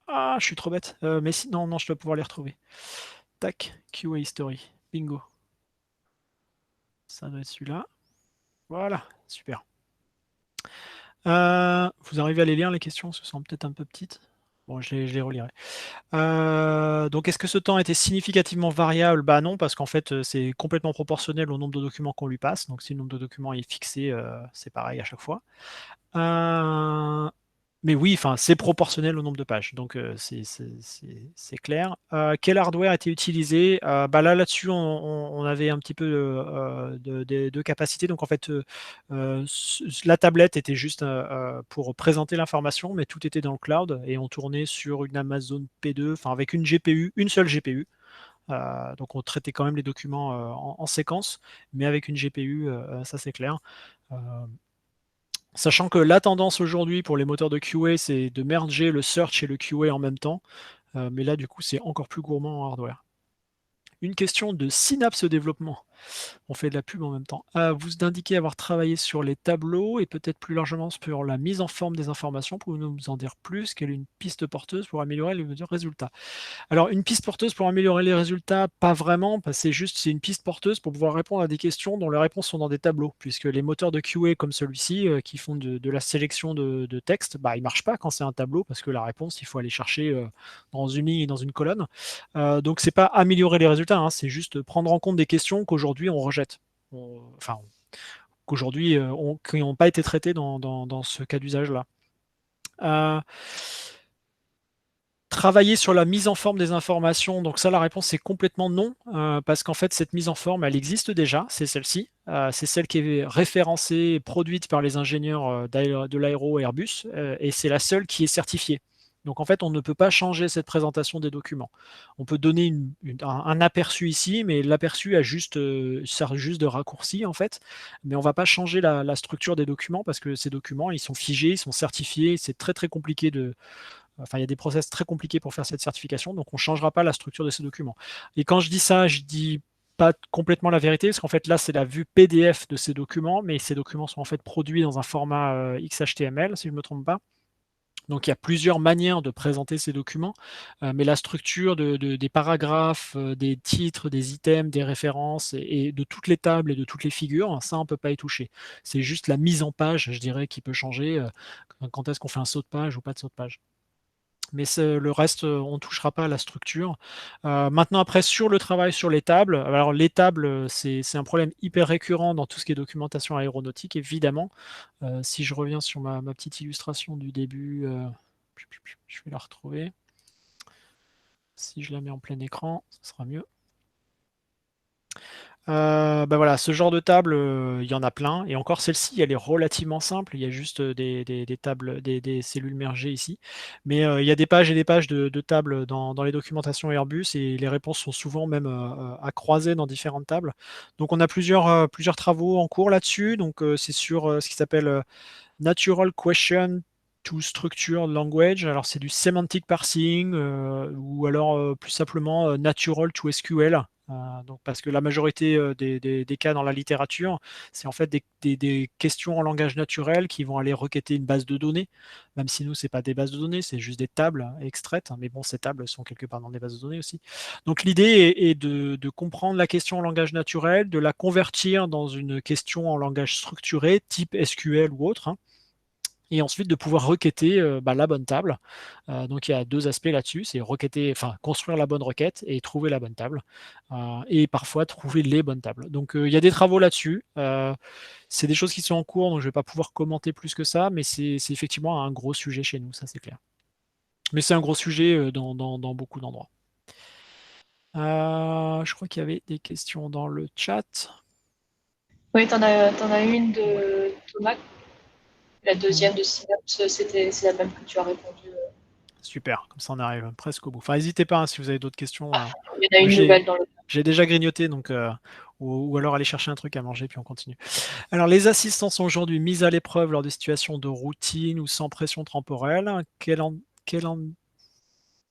Ah, je suis trop bête. Mais si, non, je dois pouvoir les retrouver. Tac, QA History. Bingo. Ça doit être celui-là. Voilà, super. Vous arrivez à les lire les questions? Ce sont peut-être un peu petites. Bon, je les relirai. Donc, est-ce que ce temps était significativement variable? Non, parce qu'en fait, c'est complètement proportionnel au nombre de documents qu'on lui passe. Donc, si le nombre de documents est fixé, c'est pareil à chaque fois. Mais oui, c'est proportionnel au nombre de pages, donc c'est clair. Quel hardware a été utilisé? Là-dessus, on avait un petit peu de capacité. Donc en fait, la tablette était juste pour présenter l'information, mais tout était dans le cloud et on tournait sur une Amazon P2, avec une GPU, une seule GPU. Donc on traitait quand même les documents en séquence, mais avec une GPU, ça c'est clair. Sachant que la tendance aujourd'hui pour les moteurs de QA, c'est de merger le search et le QA en même temps. Mais là, du coup, c'est encore plus gourmand en hardware. Une question de Synapse Développement. On fait de la pub en même temps. Vous indiquez avoir travaillé sur les tableaux et peut-être plus largement sur la mise en forme des informations. Pouvez-vous nous en dire plus? Quelle est une piste porteuse pour améliorer les résultats? Alors, une piste porteuse pour améliorer les résultats, pas vraiment, parce que c'est une piste porteuse pour pouvoir répondre à des questions dont les réponses sont dans des tableaux, puisque les moteurs de QA comme celui-ci, qui font de la sélection de texte, bah, ils marchent pas quand c'est un tableau, parce que la réponse, il faut aller chercher dans une ligne et dans une colonne. Donc, c'est pas améliorer les résultats, hein, c'est juste prendre en compte des questions qu'aujourd'hui on rejette. Enfin, qu'aujourd'hui qui n'ont pas été traitées dans ce cas d'usage-là. Travailler sur la mise en forme des informations, donc ça la réponse est complètement non, parce qu'en fait cette mise en forme elle existe déjà, c'est celle-ci, c'est celle qui est référencée et produite par les ingénieurs de l'aéro Airbus, et c'est la seule qui est certifiée. Donc en fait on ne peut pas changer cette présentation des documents. On peut donner un aperçu ici, mais l'aperçu sert juste de raccourci en fait, mais on ne va pas changer la structure des documents parce que ces documents ils sont figés, ils sont certifiés, c'est très très compliqué Enfin, il y a des process très compliqués pour faire cette certification, donc on ne changera pas la structure de ces documents. Et quand je dis ça, je dis pas complètement la vérité, parce qu'en fait là, c'est la vue PDF de ces documents, mais ces documents sont en fait produits dans un format XHTML, si je ne me trompe pas. Donc il y a plusieurs manières de présenter ces documents, mais la structure des paragraphes, des titres, des items, des références et de toutes les tables et de toutes les figures, ça on ne peut pas y toucher. C'est juste la mise en page, je dirais, qui peut changer, quand est-ce qu'on fait un saut de page ou pas de saut de page. Mais le reste, on ne touchera pas à la structure. Maintenant, après, sur le travail sur les tables, alors les tables, c'est un problème hyper récurrent dans tout ce qui est documentation aéronautique, évidemment. Si je reviens sur ma petite illustration du début, je vais la retrouver. Si je la mets en plein écran, ce sera mieux. Ben voilà, ce genre de table, il y en a plein. Et encore celle-ci, elle est relativement simple. Il y a juste des tables, des cellules mergées ici. Mais il y a des pages et des pages de tables dans les documentations Airbus et les réponses sont souvent même à croiser dans différentes tables. Donc on a plusieurs travaux en cours là-dessus. Donc c'est sur ce qui s'appelle Natural Question to Structured Language. Alors c'est du semantic parsing ou alors plus simplement Natural to SQL. Donc, parce que la majorité des cas dans la littérature, c'est en fait des questions en langage naturel qui vont aller requêter une base de données, même si nous, ce n'est pas des bases de données, c'est juste des tables extraites, mais bon, ces tables sont quelque part dans des bases de données aussi. Donc l'idée est de comprendre la question en langage naturel, de la convertir dans une question en langage structuré, type SQL ou autre, hein, et ensuite de pouvoir requêter la bonne table. Donc il y a deux aspects là-dessus, c'est construire la bonne requête et trouver la bonne table, et parfois trouver les bonnes tables. Donc il y a des travaux là-dessus. C'est des choses qui sont en cours, donc je ne vais pas pouvoir commenter plus que ça, mais c'est effectivement un gros sujet chez nous, ça c'est clair. Mais c'est un gros sujet dans beaucoup d'endroits. Je crois qu'il y avait des questions dans le chat. Oui, t'en as une de Thomas. La deuxième de Synapse, c'est la même que tu as répondu. Super, comme ça on arrive presque au bout. Enfin, n'hésitez pas hein, si vous avez d'autres questions. Il y en a une nouvelle dans le. J'ai déjà grignoté, donc ou alors aller chercher un truc à manger, puis on continue. Alors, les assistants sont aujourd'hui mis à l'épreuve lors des situations de routine ou sans pression temporelle.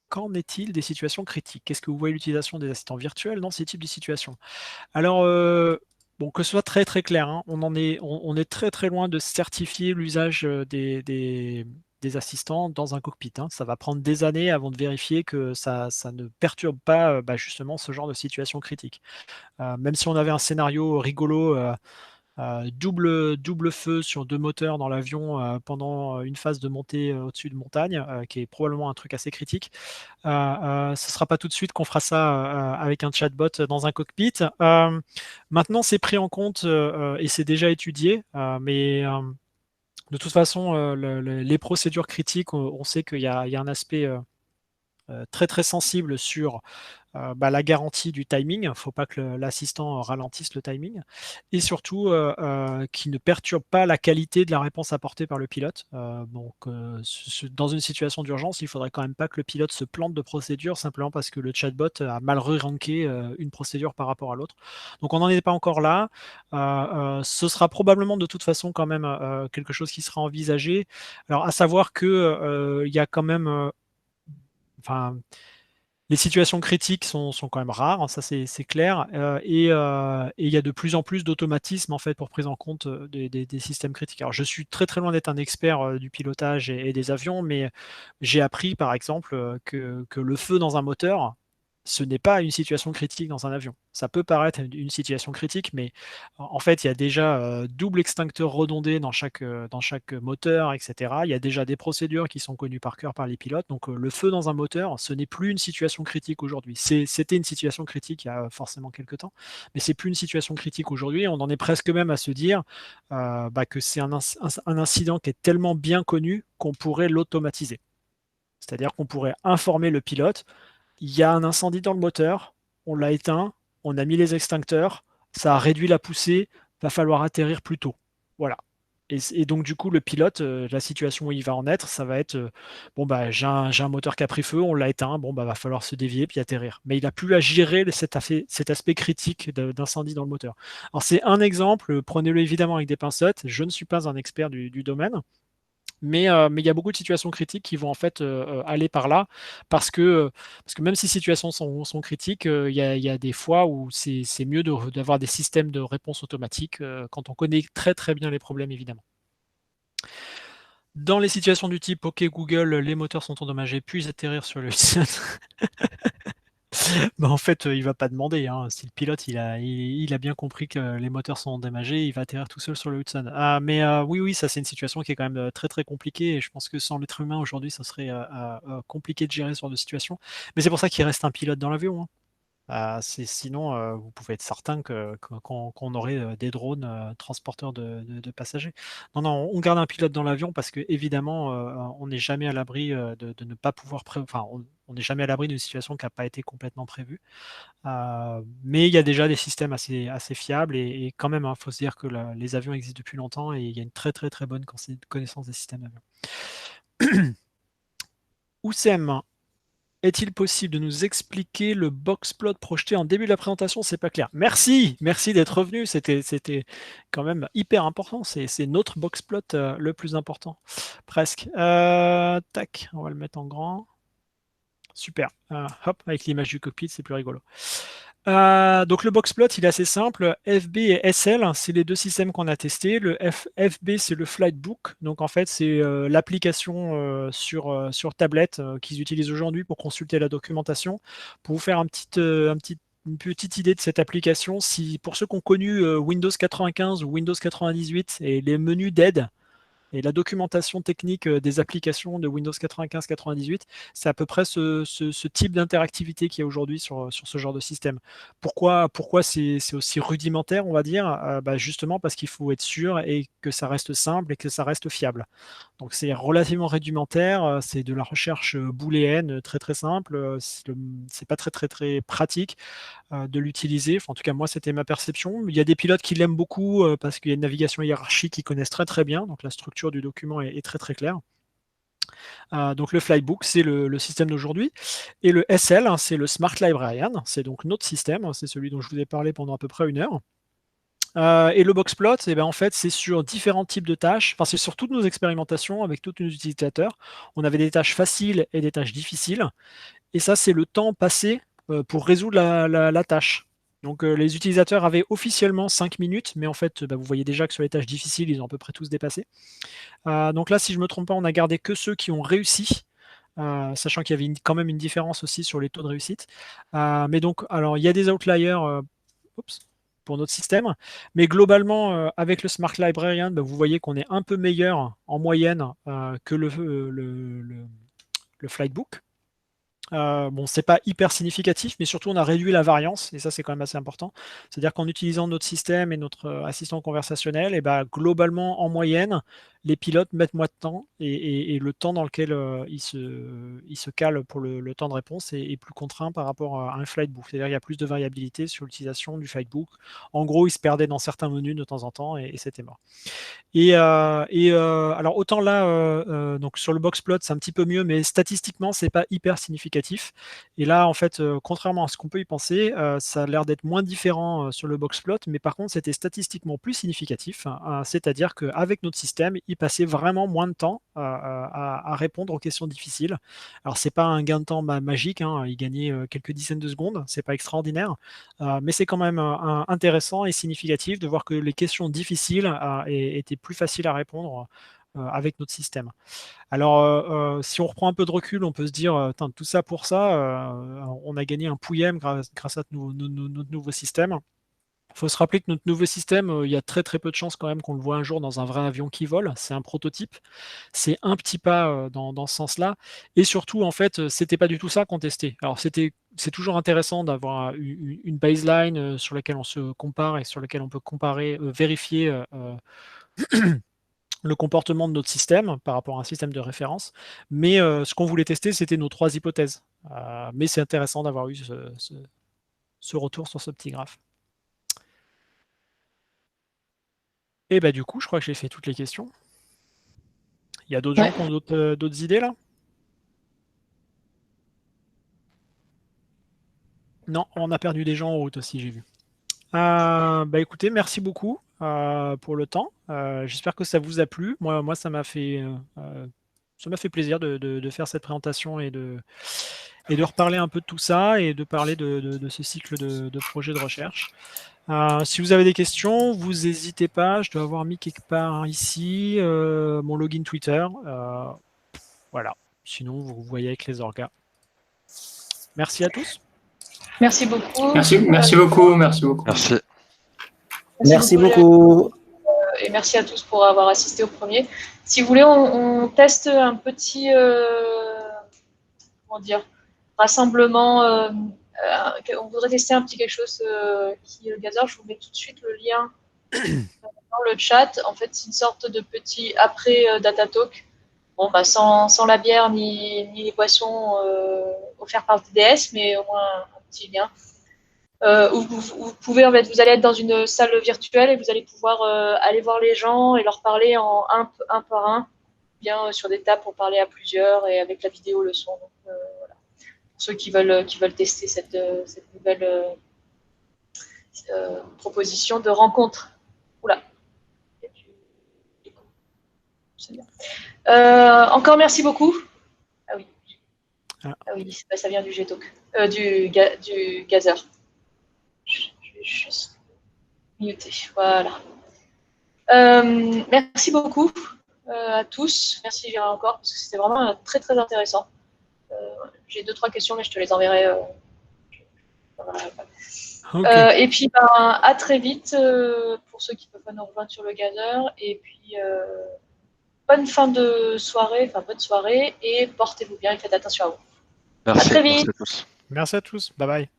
Qu'en est-il des situations critiques? Est-ce que vous voyez l'utilisation des assistants virtuels dans ces types de situations? Alors, bon, que ce soit très très clair, hein, on est très très loin de certifier l'usage des assistants dans un cockpit, hein. Ça va prendre des années avant de vérifier que ça ne perturbe pas justement ce genre de situation critique. Même si on avait un scénario rigolo, double feu sur deux moteurs dans l'avion pendant une phase de montée au-dessus de montagne, qui est probablement un truc assez critique. Ce ne sera pas tout de suite qu'on fera ça avec un chatbot dans un cockpit. Maintenant, c'est pris en compte et c'est déjà étudié, mais de toute façon, les procédures critiques, on sait qu'il y a un aspect très très sensible sur la garantie du timing. Il ne faut pas que l'assistant ralentisse le timing. Et surtout, qui ne perturbe pas la qualité de la réponse apportée par le pilote. Dans une situation d'urgence, il ne faudrait quand même pas que le pilote se plante de procédure simplement parce que le chatbot a mal re-ranké une procédure par rapport à l'autre. Donc on n'en est pas encore là. Ce sera probablement de toute façon quand même quelque chose qui sera envisagé. Alors à savoir qu'il y a quand même... Les situations critiques sont quand même rares, hein, ça c'est clair, et il y a de plus en plus d'automatismes en fait pour prise en compte des systèmes critiques. Alors je suis très très loin d'être un expert du pilotage et des avions, mais j'ai appris par exemple que le feu dans un moteur, ce n'est pas une situation critique dans un avion. Ça peut paraître une situation critique, mais en fait, il y a déjà double extincteur redondé dans chaque moteur, etc. Il y a déjà des procédures qui sont connues par cœur par les pilotes. Donc, le feu dans un moteur, ce n'est plus une situation critique aujourd'hui. C'était une situation critique il y a forcément quelques temps, mais c'est plus une situation critique aujourd'hui. On en est presque même à se dire que c'est un incident qui est tellement bien connu qu'on pourrait l'automatiser. C'est-à-dire qu'on pourrait informer le pilote, il y a un incendie dans le moteur, on l'a éteint, on a mis les extincteurs, ça a réduit la poussée, va falloir atterrir plus tôt. Voilà. Et donc du coup, le pilote, la situation où il va en être, ça va être bon bah j'ai un moteur qui a pris feu, on l'a éteint, bon bah va falloir se dévier puis atterrir. Mais il n'a plus à gérer cet aspect critique d'incendie dans le moteur. Alors c'est un exemple, prenez-le évidemment avec des pincettes. Je ne suis pas un expert du domaine. Mais il y a beaucoup de situations critiques qui vont en fait aller par là parce que même si les situations sont critiques, il y a des fois où c'est mieux d'avoir des systèmes de réponse automatique quand on connaît très très bien les problèmes évidemment. Dans les situations du type OK Google, les moteurs sont endommagés, puis atterrir sur le site. Bah, en fait, il va pas demander, hein. Si le pilote, il a bien compris que les moteurs sont endommagés, il va atterrir tout seul sur le Hudson. Ah, mais oui, oui, ça, c'est une situation qui est quand même très, très compliquée et je pense que sans l'être humain aujourd'hui, ça serait compliqué de gérer ce genre de situation. Mais c'est pour ça qu'il reste un pilote dans l'avion, hein. Sinon, vous pouvez être certain qu'on aurait des drones transporteurs de passagers. Non, non, on garde un pilote dans l'avion parce que évidemment, on n'est jamais à l'abri de ne pas pouvoir enfin, on n'est jamais à l'abri d'une situation qui n'a pas été complètement prévue. Mais il y a déjà des systèmes assez fiables et quand même, il faut se dire que les avions existent depuis longtemps et il y a une très très très bonne connaissance des systèmes d'avion. Oussem, est-il possible de nous expliquer le boxplot projeté en début de la présentation? C'est pas clair. Merci, merci d'être revenu. C'était quand même hyper important. C'est notre boxplot le plus important, presque. Tac, on va le mettre en grand. Super. Hop, avec l'image du cockpit, c'est plus rigolo. Donc le boxplot, il est assez simple. FB et SL, c'est les deux systèmes qu'on a testés. Le FB, c'est le Flightbook. Donc en fait, c'est l'application sur tablette qu'ils utilisent aujourd'hui pour consulter la documentation. Pour vous faire une petite idée de cette application, pour ceux qui ont connu Windows 95 ou Windows 98 et les menus d'aide, et la documentation technique des applications de Windows 95-98, c'est à peu près ce type d'interactivité qu'il y a aujourd'hui sur ce genre de système. Pourquoi c'est aussi rudimentaire, on va dire justement parce qu'il faut être sûr et que ça reste simple et que ça reste fiable. Donc c'est relativement rudimentaire, c'est de la recherche booléenne très très simple, c'est pas très très très pratique de l'utiliser. Enfin, en tout cas, moi, c'était ma perception. Il y a des pilotes qui l'aiment beaucoup parce qu'il y a une navigation hiérarchique qu'ils connaissent très très bien. Donc la structure du document est très très claire. Donc le Flybook, c'est le système d'aujourd'hui. Et le SL, hein, c'est le Smart Librarian. C'est donc notre système. Hein, c'est celui dont je vous ai parlé pendant à peu près 1 heure. Et le boxplot, en fait, c'est sur différents types de tâches. Enfin, c'est sur toutes nos expérimentations avec tous nos utilisateurs. On avait des tâches faciles et des tâches difficiles. Et ça, c'est le temps passé pour résoudre la tâche. Donc les utilisateurs avaient officiellement 5 minutes, mais en fait, vous voyez déjà que sur les tâches difficiles, ils ont à peu près tous dépassé. Donc là, si je ne me trompe pas, on a gardé que ceux qui ont réussi, sachant qu'il y avait quand même une différence aussi sur les taux de réussite. Mais donc, alors, il y a des outliers pour notre système, mais globalement, avec le Smart Librarian, vous voyez qu'on est un peu meilleur en moyenne que le Flightbook. Bon, c'est pas hyper significatif, mais surtout on a réduit la variance, et ça c'est quand même assez important. C'est-à-dire qu'en utilisant notre système et notre assistant conversationnel, et globalement en moyenne, les pilotes mettent moins de temps et le temps dans lequel ils se calent pour le temps de réponse est plus contraint par rapport à un flightbook. C'est-à-dire qu'il y a plus de variabilité sur l'utilisation du flightbook. En gros, ils se perdaient dans certains menus de temps en temps et c'était mort. Alors autant là, donc sur le boxplot, c'est un petit peu mieux, mais statistiquement, c'est pas hyper significatif. Et là, en fait, contrairement à ce qu'on peut y penser, ça a l'air d'être moins différent sur le boxplot, mais par contre, c'était statistiquement plus significatif. C'est-à-dire qu'avec notre système, il il passait vraiment moins de temps à répondre aux questions difficiles. Alors, c'est pas un gain de temps magique, hein, il gagnait quelques dizaines de secondes, c'est pas extraordinaire, mais c'est quand même intéressant et significatif de voir que les questions difficiles étaient plus faciles à répondre avec notre système. Alors, si on reprend un peu de recul, on peut se dire, tout ça pour ça, on a gagné un pouillème grâce à notre nouveau système. Il faut se rappeler que notre nouveau système, il y a très très peu de chances quand même qu'on le voit un jour dans un vrai avion qui vole. C'est un prototype. C'est un petit pas dans ce sens-là. Et surtout, en fait, c'était pas du tout ça qu'on testait. Alors, c'est toujours intéressant d'avoir une baseline sur laquelle on se compare et sur laquelle on peut vérifier le comportement de notre système par rapport à un système de référence. Mais ce qu'on voulait tester, c'était nos 3 hypothèses. Mais c'est intéressant d'avoir eu ce retour sur ce petit graphe. Et bah du coup, je crois que j'ai fait toutes les questions. Il y a d'autres gens qui ont d'autres idées là? Non, on a perdu des gens en route aussi, j'ai vu. Bah écoutez, merci beaucoup pour le temps. J'espère que ça vous a plu. Moi ça m'a fait plaisir de faire cette présentation et de reparler un peu de tout ça et de parler de ce cycle de projet de recherche. Si vous avez des questions, vous n'hésitez pas. Je dois avoir mis quelque part ici mon login Twitter. Voilà. Sinon, vous voyez avec les orgas. Merci à tous. Merci beaucoup. Merci beaucoup. Merci. Merci beaucoup. Et merci à tous pour avoir assisté au premier. Si vous voulez, on teste un petit rassemblement. On voudrait tester un petit quelque chose qui est le Gather. Je vous mets tout de suite le lien dans le chat. En fait, c'est une sorte de petit après Datatalk. Bon, bah, sans la bière ni les boissons offerts par TDS, mais au moins un petit lien. Où vous pouvez, en fait, vous allez être dans une salle virtuelle et vous allez pouvoir aller voir les gens et leur parler en un par un, bien sur des tables pour parler à plusieurs et avec la vidéo, le son. Donc, voilà. Pour ceux qui veulent tester cette nouvelle proposition de rencontre. Oula. C'est bien. Encore merci beaucoup. Ah oui. Ah oui, ça vient du Gtalk, du Gather. Je vais juste muter. Voilà. Merci beaucoup à tous. Merci Gérard encore, parce que c'était vraiment très très intéressant. J'ai 2-3 questions, mais je te les enverrai. Okay. Et puis, à très vite pour ceux qui peuvent pas nous rejoindre sur le Gather. Et puis, bonne fin de soirée, bonne soirée, et portez-vous bien et faites attention à vous. Merci. À très vite. Merci à tous. Merci à tous. Bye bye.